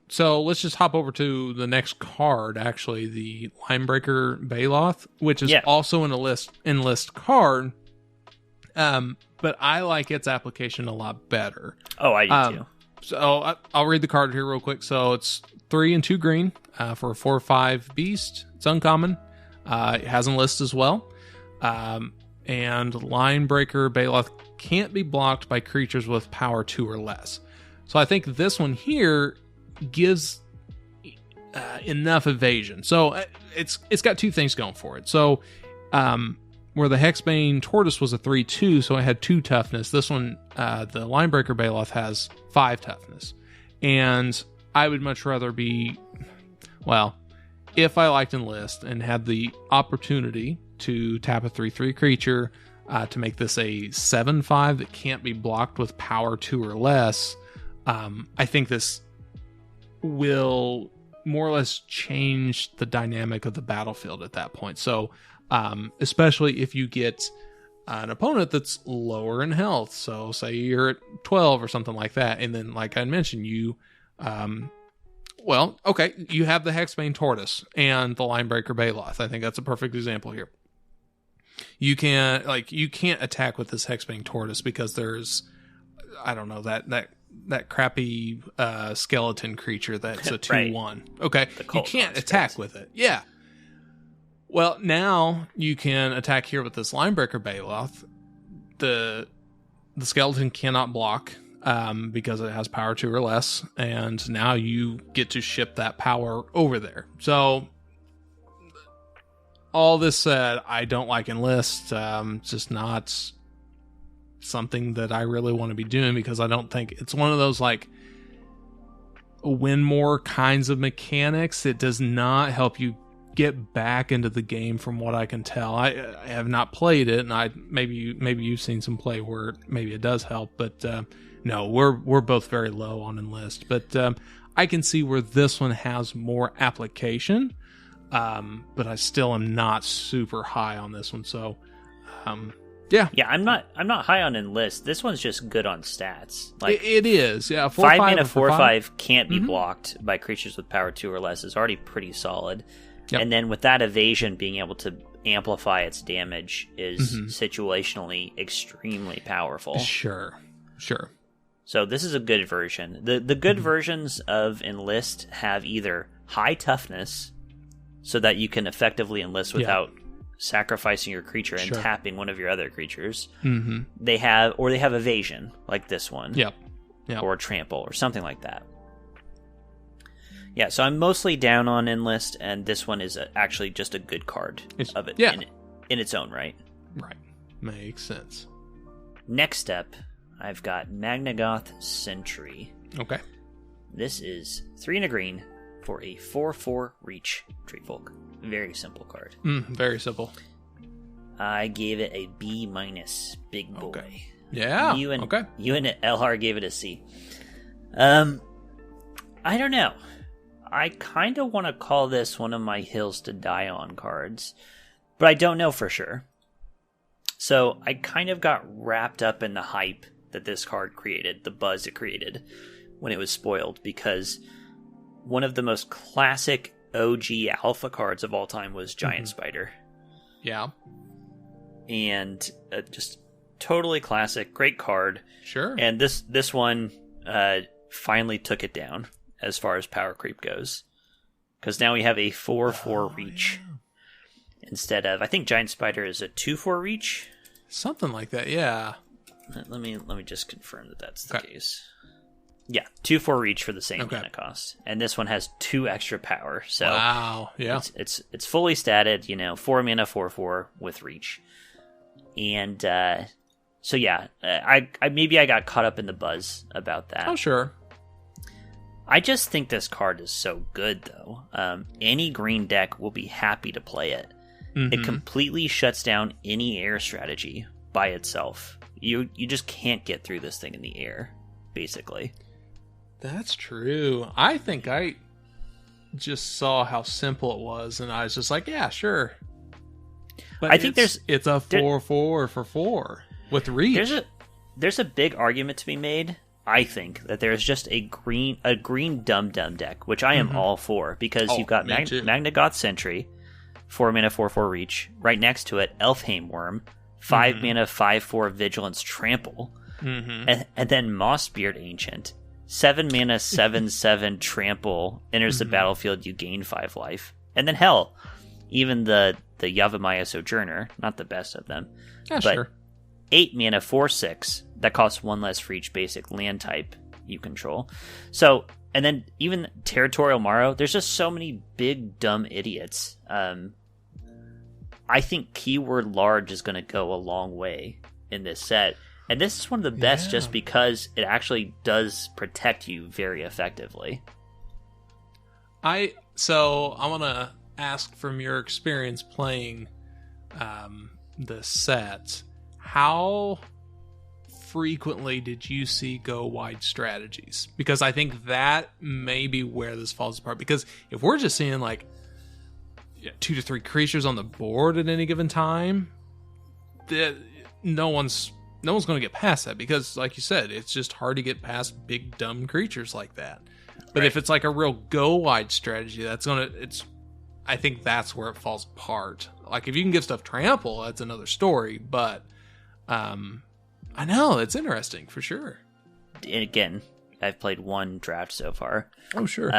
so let's just hop over to the next card, actually, the Linebreaker Baloth, which is also an enlist card, but I like its application a lot better. Oh, I do too. So I'll read the card here real quick. So it's 3 and 2 green for a 4/5 beast. It's uncommon. It has enlist as well. And Linebreaker Baloth can't be blocked by creatures with power 2 or less. So I think this one here gives enough evasion. So it's got 2 things going for it. So where the Hexbane Tortoise was a 3/2, so it had 2 toughness. This one, the Linebreaker Baloth, has 5 toughness. And I would much rather be, well, if I liked Enlist and had the opportunity to tap a 3/3 creature to make this a 7/5 that can't be blocked with power 2 or less, I think this will more or less change the dynamic of the battlefield at that point. So, especially if you get an opponent that's lower in health. So, say you're at 12 or something like that, and then, like I mentioned, you, you have the Hexbane Tortoise and the Linebreaker Baloth. I think that's a perfect example here. You can't attack with this Hexbane Tortoise because there's, I don't know, that crappy skeleton creature that's a 2/1. Okay, you can't attack with it. Yeah. Well, now you can attack here with this Linebreaker Baloth. The skeleton cannot block because it has power 2 or less, and now you get to ship that power over there. So, all this said, I don't like Enlist. It's just not something that I really want to be doing because I don't think it's one of those like win more kinds of mechanics. It does not help you get back into the game from what I can tell. I have not played it, and maybe you've seen some play where maybe it does help, but no, we're both very low on Enlist. But I can see where this one has more application, but I still am not super high on this one. So, yeah, I'm not high on Enlist. This one's just good on stats. Like it is, yeah. 5 mana 4/5 can't be blocked by creatures with power 2 or less is already pretty solid. Yep. And then with that evasion, being able to amplify its damage is situationally extremely powerful. Sure. So this is a good version. The good versions of Enlist have either high toughness, so that you can effectively enlist without sacrificing your creature and tapping one of your other creatures. They have evasion, like this one. Yep. Or trample, or something like that. Yeah, so I'm mostly down on Enlist, and this one is actually just a good card of it in its own right. Right. Makes sense. Next up, I've got Magnagoth Sentry. Okay. This is 3 and a green for a 4/4 reach Treefolk. Very simple card. Very simple. I gave it a B-, big boy. Okay. Yeah. You and LR gave it a C. I don't know. I kind of want to call this one of my hills to die on cards, but I don't know for sure. So I kind of got wrapped up in the hype that this card created, the buzz it created when it was spoiled, because one of the most classic OG alpha cards of all time was Giant Spider. Yeah. And just totally classic, great card. Sure. And this one finally took it down as far as power creep goes, because now we have a 4/4 reach instead of, I think Giant Spider is a 2/4 reach, something like that. Yeah. Let me just confirm that that's the case. Yeah, 2/4 reach for the same mana cost, and this one has 2 extra power. So wow, yeah, it's fully statted. 4 mana 4/4 with reach, and so yeah, I maybe I got caught up in the buzz about that. Oh sure. I just think this card is so good, though. Any green deck will be happy to play it. It completely shuts down any air strategy by itself. You just can't get through this thing in the air, basically. That's true. I think I just saw how simple it was, and I was just like, yeah, sure. But I think it's a 4/4 for 4 with reach. There's a big argument to be made. I think that there's just a green dum-dum deck, which I am all for, because you've got Magnagoth Sentry, 4 mana 4/4 reach. Right next to it, Elfheim Worm, 5 mana 5/4 vigilance trample, and then Mossbeard Ancient, 7 mana 7/7 trample, enters the battlefield, you gain 5 life, and then hell, even the Yavimaya Sojourner, not the best of them, but sure. 8 mana 4/6 that costs 1 less for each basic land type you control. So, and then even Territorial Morrow, there's just so many big dumb idiots. I think keyword large is going to go a long way in this set, and this is one of the best just because it actually does protect you very effectively. I want to ask, from your experience playing the set, how frequently did you see go wide strategies? Because I think that may be where this falls apart. Because if we're just seeing like 2 to 3 creatures on the board at any given time, no one's going to get past that, because like you said, it's just hard to get past big dumb creatures like that. But if it's like a real go wide strategy, I think that's where it falls apart. Like if you can give stuff trample, that's another story, but I know, it's interesting for sure. And again, I've played 1 draft so far. Oh, sure.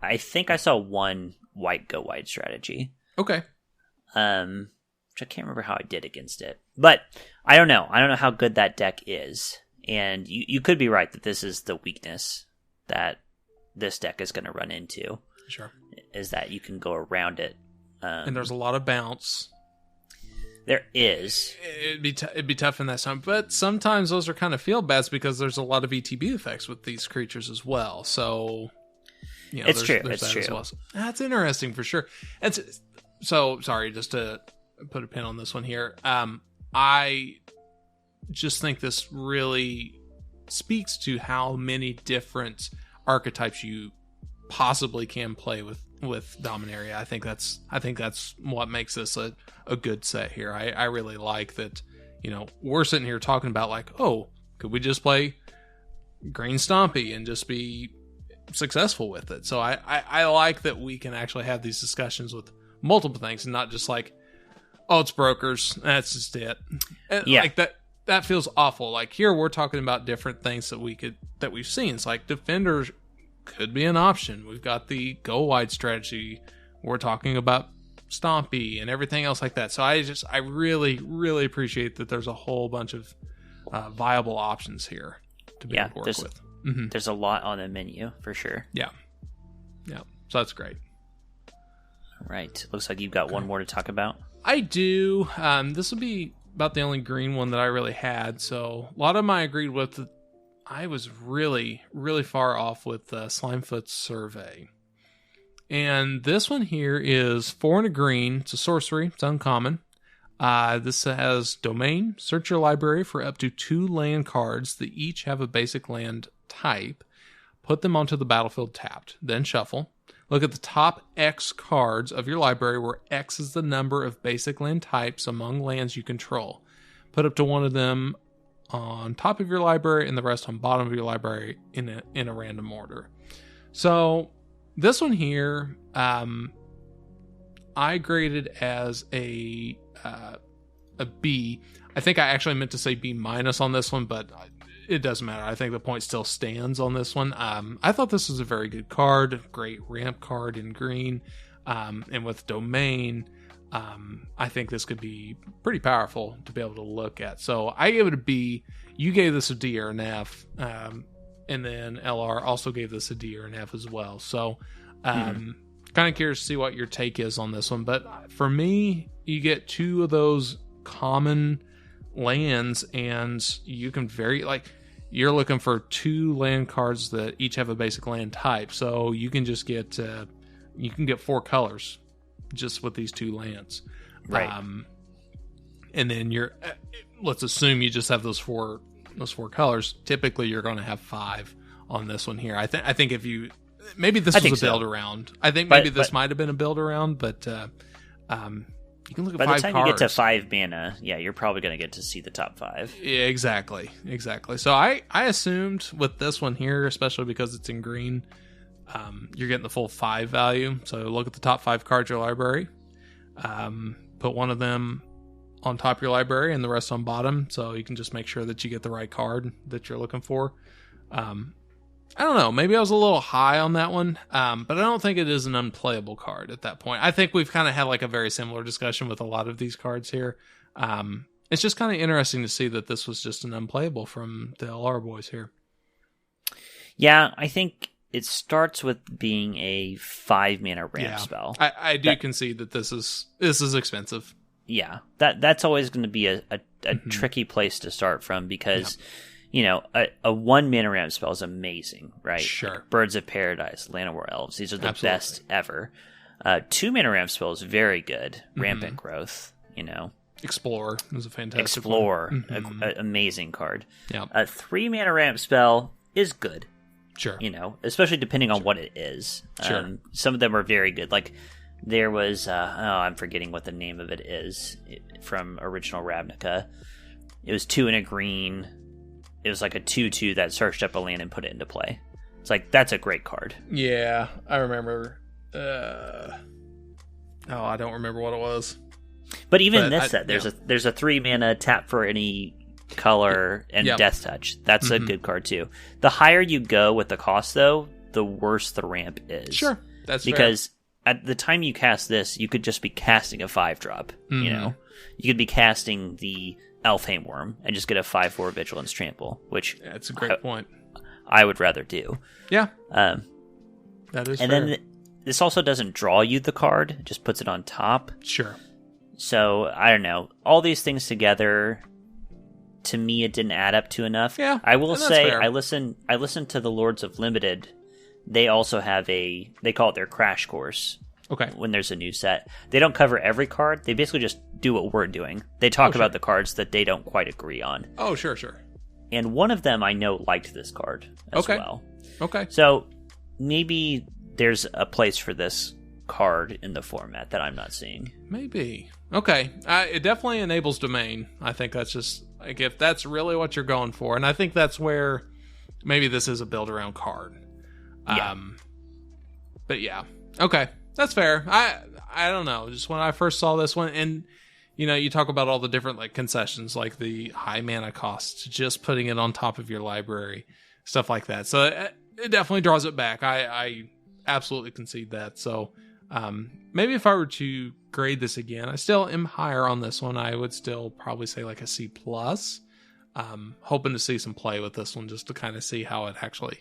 I think I saw 1 white go wide strategy. Okay. Which I can't remember how I did against it. But I don't know. I don't know how good that deck is. And you could be right that this is the weakness that this deck is going to run into. Sure. Is that you can go around it. And there's a lot of bounce. There is. It'd be tough in that time, but sometimes those are kind of feel bads because there's a lot of ETB effects with these creatures as well. So It's true. There's It's that as true. well. So that's interesting for sure. So sorry, just to put a pin on this one here. I just think this really speaks to how many different archetypes you possibly can play with Dominaria. I think that's what makes this a good set here. I really like that. We're sitting here talking about like, oh, could we just play Green Stompy and just be successful with it? So I like that we can actually have these discussions with multiple things and not just like, oh, it's brokers, that's just it. And like that feels awful. Like here we're talking about different things that we've seen. It's like defenders could be an option. We've got the go wide strategy. We're talking about Stompy and everything else like that. So I really, really appreciate that there's a whole bunch of viable options here to be able to work with. Mm-hmm. There's a lot on the menu for sure. Yeah. So that's great. All right. Looks like you've got one more to talk about. I do. This will be about the only green one that I really had. So a lot of them I agreed with. I was really, really far off with Slimefoot's Survey. And this one here is 4 and a green. It's a sorcery. It's uncommon. This has Domain. Search your library for up to 2 land cards that each have a basic land type. Put them onto the battlefield tapped. Then shuffle. Look at the top X cards of your library where X is the number of basic land types among lands you control. Put up to 1 of them on top of your library and the rest on bottom of your library in a random order. So this one here, I graded as a B. I think I actually meant to say B- on this one, but it doesn't matter. I think the point still stands on this one. I thought this was a very good card, great ramp card in green, and with Domain, I think this could be pretty powerful to be able to look at. So I gave it a B. You gave this a D or an F, and then LR also gave this a D or an F as well. So kind of curious to see what your take is on this one. But for me, you get 2 of those common lands, and you can you're looking for 2 land cards that each have a basic land type. So you can just get 4 colors just with these 2 lands, right? And then let's assume you just have those four colors. Typically, you're going to have 5 on this one here. I think if you maybe this was a build around. I think maybe this might have been a build around, but you can look at 5 cards. By the time you get to 5 mana, you're probably going to get to see the top 5. Yeah, exactly. So I assumed with this one here, especially because it's in green, you're getting the full 5 value. So look at the top 5 cards of your library. Put 1 of them on top of your library and the rest on bottom, so you can just make sure that you get the right card that you're looking for. I don't know. Maybe I was a little high on that one, but I don't think it is an unplayable card at that point. I think we've kind of had like a very similar discussion with a lot of these cards here. It's just kind of interesting to see that this was just an unplayable from the LR boys here. Yeah, I think it starts with being a 5 mana ramp spell. I do concede that this is expensive. Yeah, that's always going to be a tricky place to start from because... Yeah. A 1 mana ramp spell is amazing, right? Sure. Like Birds of Paradise, Llanowar Elves, these are the best ever. 2 mana ramp spell is very good. Rampant Growth, Explore is a fantastic Explore, one. Amazing card. Yeah. A 3 mana ramp spell is good. Sure. Especially depending on what it is. Sure. Some of them are very good. Like there was, I'm forgetting what the name of it is from original Ravnica. It was 2 and a green. It was like a 2/2 that searched up a land and put it into play. It's like, that's a great card. Yeah, I remember. I don't remember what it was. But even this set, there's a 3 mana tap for any color and Death Touch. That's a good card too. The higher you go with the cost, though, the worse the ramp is. Sure, that's because at the time you cast this, you could just be casting a 5-drop. You could be casting the Elfhame Worm and just get a 5/4 Vigilance Trample, which that's a great point. I would rather do. Yeah, that and is. And then this also doesn't draw you the card; it just puts it on top. Sure. So I don't know. All these things together, to me, it didn't add up to enough. Yeah, I will say I listened to the Lords of Limited they also have they call it their crash course. Okay. When there's a new set, they don't cover every card. They basically just do what we're doing. They talk about the cards that they don't quite agree on. Oh, sure. And one of them I know liked this card as well. Okay. So maybe there's a place for this card in the format that I'm not seeing. Maybe. Okay. It definitely enables domain. I think that's just like if that's really what you're going for, and I think that's where maybe this is a build around card. Yeah. But yeah. Okay. That's fair. I don't know. Just when I first saw this one, and you talk about all the different like concessions, like the high mana costs, just putting it on top of your library, stuff like that. So it definitely draws it back. I absolutely concede that. So maybe if I were to grade this again, I still am higher on this one. I would still probably say like a C+. Hoping to see some play with this one just to kind of see how it actually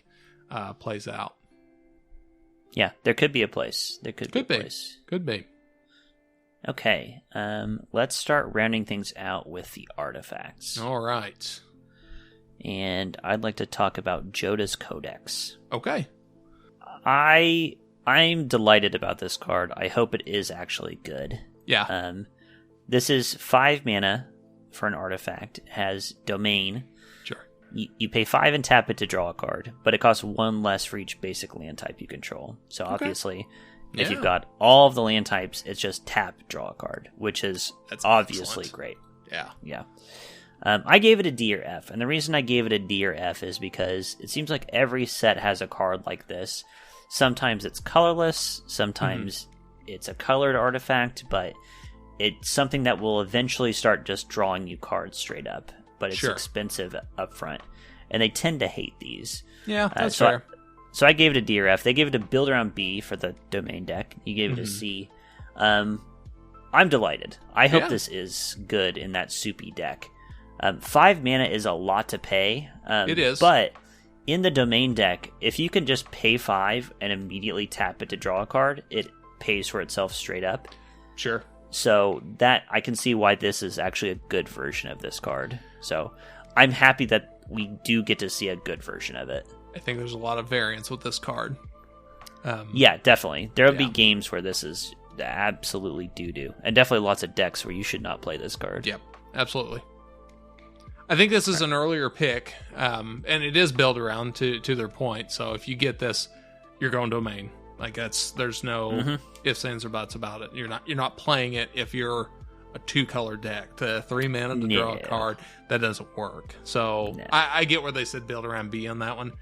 plays out. Yeah, there could be a place. There could be a place. Could be. Okay, let's start rounding things out with the artifacts. All right. And I'd like to talk about Joda's Codex. Okay. I'm delighted about this card. I hope it is actually good. Yeah. This is 5 mana for an artifact. It has domain. Sure. You pay 5 and tap it to draw a card, but it costs 1 less for each basic land type you control. So obviously, if you've got all of the land types, it's just tap, draw a card, which is obviously great. Yeah. I gave it a D or F, and the reason I gave it a D or F is because it seems like every set has a card like this. Sometimes it's colorless, sometimes it's a colored artifact, but it's something that will eventually start just drawing you cards straight up. But it's expensive up front, and they tend to hate these. Yeah, that's fair. So I gave it a D or F. They gave it a build around B for the domain deck. You gave it a C. I'm delighted. I hope this is good in that soupy deck. 5 mana is a lot to pay. It is. But in the domain deck, if you can just pay 5 and immediately tap it to draw a card, it pays for itself straight up. Sure. So that I can see why this is actually a good version of this card. So I'm happy that we do get to see a good version of it. I think there's a lot of variance with this card. Yeah, definitely. There'll be games where this is absolutely doo-doo. And definitely lots of decks where you should not play this card. Yep, absolutely. I think this is an earlier pick, and it is built around to their point. So if you get this, you're going domain. Like there's no ifs, ands, or buts about it. You're not playing it if you're a 2-color deck. The 3 mana to draw a card, that doesn't work. So I get where they said build around B on that one.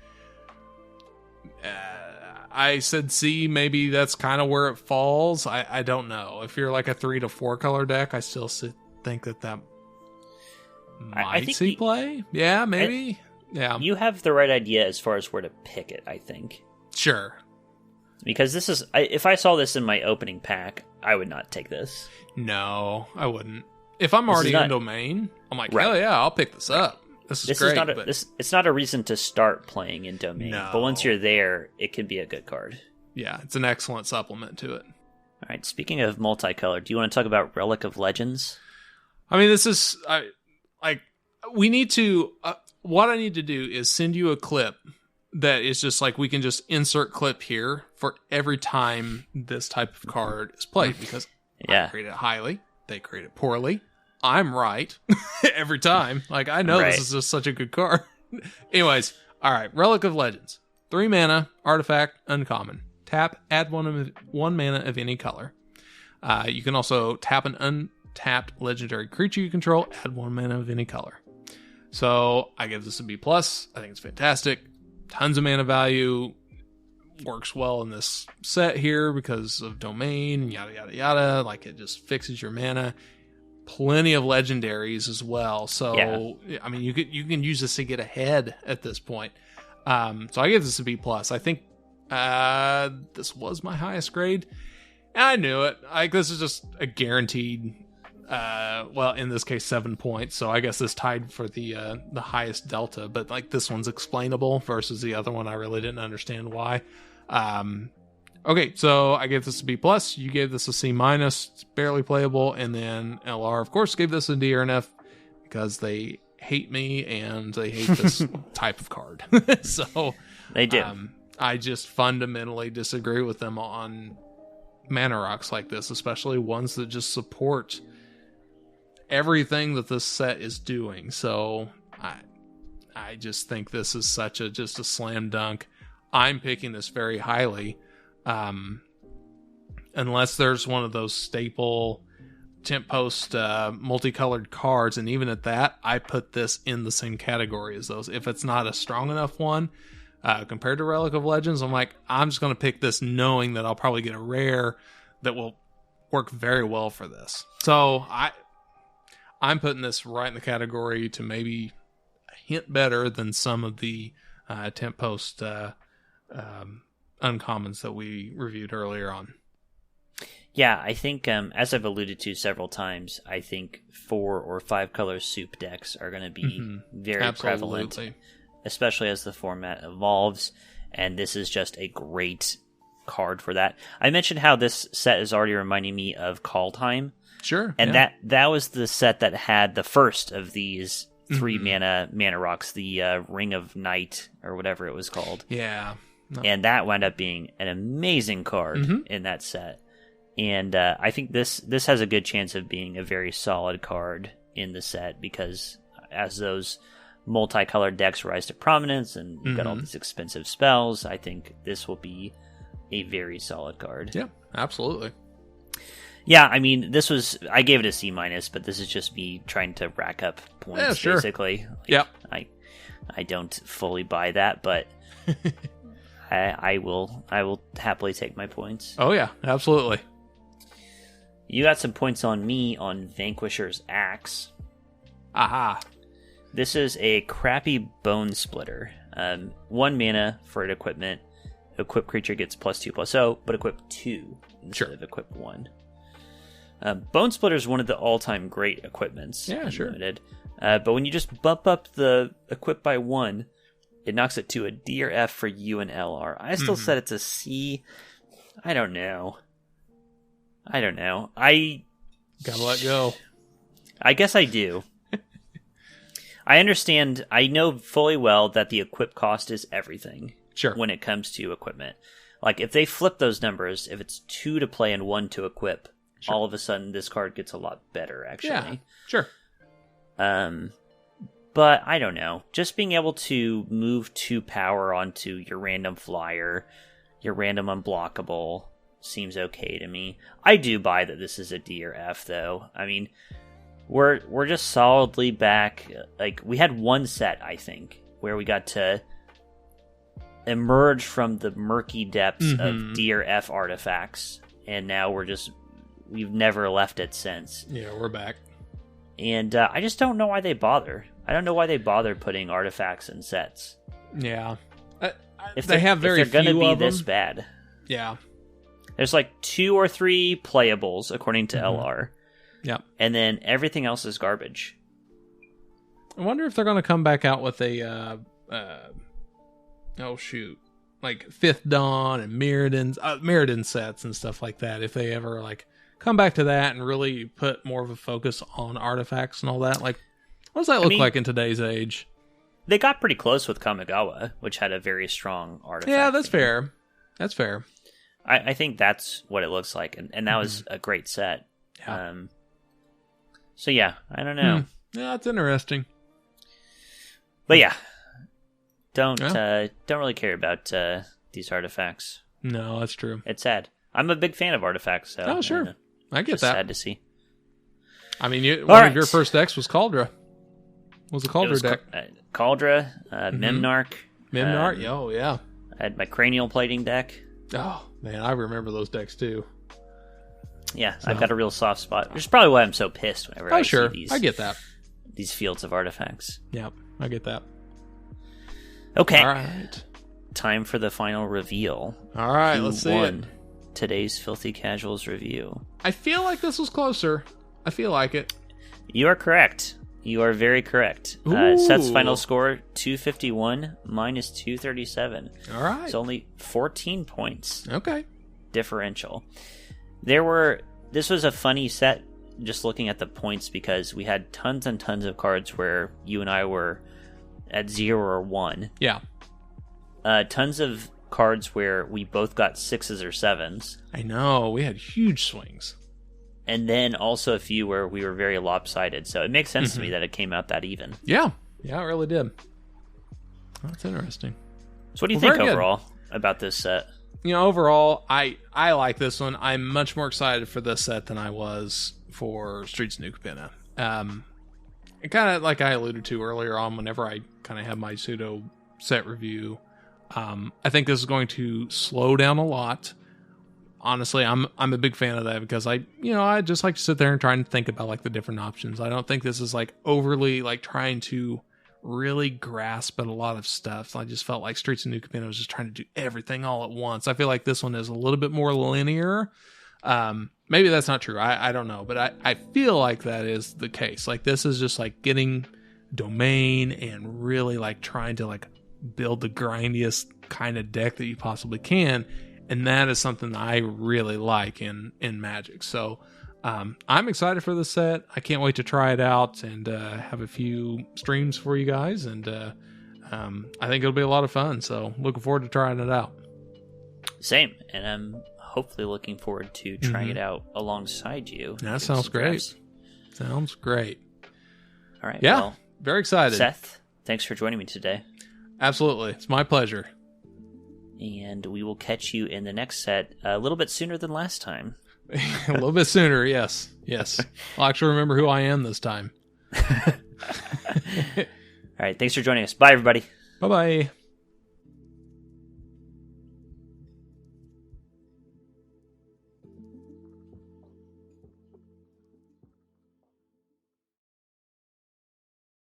I said C, maybe that's kind of where it falls. I don't know. If you're like a 3 to 4 color deck, I still think that might see play. Yeah, maybe. Yeah. You have the right idea as far as where to pick it, I think. Sure. Because this is, if I saw this in my opening pack, I would not take this. No, I wouldn't. If I'm already in domain, I'm like, hell yeah, I'll pick this up. This is great. It's not a reason to start playing in domain, but once you're there, it can be a good card. Yeah, it's an excellent supplement to it. All right, speaking of multicolored, do you want to talk about Relic of Legends? I mean, this is we need to. What I need to do is send you a clip that is just like we can just insert clip here for every time this type of card is played, because I create it highly, they create it poorly. I'm right every time. Like, I know this is just such a good card. Anyways, all right. Relic of Legends. 3 mana, artifact, uncommon. Tap, add 1 mana of any color. You can also tap an untapped legendary creature you control, add 1 mana of any color. So I give this a B+. I think it's fantastic. Tons of mana value. Works well in this set here because of domain, yada, yada, yada. Like, it just fixes your mana. Plenty of legendaries as well. So, I mean, you can use this to get ahead at this point. So I give this a B+. I think this was my highest grade. And I knew it. This is just a guaranteed, well, in this case, 7 points. So I guess this tied for the highest delta. But like, this one's explainable versus the other one. I really didn't understand why. Okay, so I gave this a B+. You gave this a C-. It's barely playable. And then LR, of course, gave this a D or an F because they hate me and they hate this type of card. So they do. I just fundamentally disagree with them on mana rocks like this, especially ones that just support everything that this set is doing. So I just think this is just a slam dunk. I'm picking this very highly. Unless there's one of those staple temp post multicolored cards, and even at that, I put this in the same category as those. If it's not a strong enough one compared to Relic of Legends, I'm just going to pick this knowing that I'll probably get a rare that will work very well for this. So I'm putting this right in the category to maybe a hint better than some of the temp post uncommons that we reviewed earlier on. Yeah, I think, as I've alluded to several times, I think 4 or 5 color soup decks are going to be very prevalent, especially as the format evolves, and this is just a great card for that. I mentioned how this set is already reminding me of Call Time. Sure. And that was the set that had the first of these 3 mana rocks, the Ring of Night, or whatever it was called. Yeah. No. And that wound up being an amazing card in that set. And I think this has a good chance of being a very solid card in the set, because as those multicolored decks rise to prominence and you've got all these expensive spells, I think this will be a very solid card. Yeah, absolutely. Yeah, I mean, I gave it a C-, but this is just me trying to rack up points, basically. Yep. I don't fully buy that, but I will happily take my points. Oh yeah, absolutely. You got some points on me on Vanquisher's Axe. Aha. This is a crappy bone splitter. 1 mana for an equipment. Equip creature gets +2/+0, but equip 2 instead of equip 1. Bone Splitter is one of the all-time great equipments. Yeah, sure. Limited. But when you just bump up the equip by 1, it knocks it to a D or F for U and LR. I still said it's a C. I don't know. I gotta let go. I guess I do. I understand. I know fully well that the equip cost is everything. Sure. When it comes to equipment. Like, if they flip those numbers, if it's 2 to play and 1 to equip, all of a sudden this card gets a lot better, actually. Yeah, sure. But I don't know. Just being able to move 2 power onto your random flyer, your random unblockable, seems okay to me. I do buy that this is a D or F, though. I mean, we're just solidly back. Like, we had one set, I think, where we got to emerge from the murky depths of D or F artifacts, and now we've never left it since. Yeah, we're back. And I just don't know why they bother. I don't know why they bother putting artifacts in sets. Yeah. If they have very few going to be of this them. bad. Yeah. There's like 2 or 3 playables, according to LR. Yeah. And then everything else is garbage. I wonder if they're going to come back out with a... like Fifth Dawn and Mirrodin sets and stuff like that. If they ever like come back to that and really put more of a focus on artifacts and all that, like what does that look like in today's age? They got pretty close with Kamigawa, which had a very strong artifact. Yeah, that's fair. That's fair. I think that's what it looks like, and that was a great set. Yeah. So yeah, I don't know. Yeah, that's interesting. But yeah. Don't really care about these artifacts. No, that's true. It's sad. I'm a big fan of artifacts. So, oh, sure. I get just that. Sad to see. I mean, one of your first decks was Cauldra. What was the Cauldra deck? Cauldra, Memnarch. Memnarch? Oh, yeah. I had my cranial plating deck. Oh, man, I remember those decks, too. Yeah, so. I've got a real soft spot, which is probably why I'm so pissed whenever I see these. I get that. These fields of artifacts. Yeah, I get that. Okay. All right. Time for the final reveal. All right, let's see it. Today's Filthy Casuals review. I feel like this was closer. I feel like it. You are correct. You are very correct. Seth's final score, 251 minus 237. All right. It's only 14 points. Okay. Differential. This was a funny set, just looking at the points, because we had tons and tons of cards where you and I were at 0 or 1. Yeah. Tons of cards where we both got 6s or 7s. I know, we had huge swings. And then also a few where we were very lopsided. So it makes sense to me that it came out that even. Yeah, it really did. That's interesting. So what do you think overall about this set? Overall, I like this one. I'm much more excited for this set than I was for Streets of New Capenna. Kind of like I alluded to earlier on whenever I kind of have my pseudo set review. I think this is going to slow down a lot. Honestly, I'm a big fan of that because I just like to sit there and try and think about like the different options. I don't think this is like overly like trying to really grasp at a lot of stuff. I just felt like Streets of New Capenna was just trying to do everything all at once. I feel like this one is a little bit more linear. Maybe that's not true. I don't know, but I feel like that is the case. Like this is just like getting domain and really like trying to like build the grindiest kind of deck that you possibly can. And that is something that I really like in Magic. So I'm excited for this set. I can't wait to try it out and have a few streams for you guys. And I think it'll be a lot of fun. So looking forward to trying it out. Same. And I'm hopefully looking forward to trying it out alongside you. That sounds great. Sounds great. All right. Yeah, well, very excited. Seth, thanks for joining me today. Absolutely. It's my pleasure. And we will catch you in the next set a little bit sooner than last time. A little bit sooner, yes. I'll actually remember who I am this time. All right. Thanks for joining us. Bye, everybody. Bye-bye.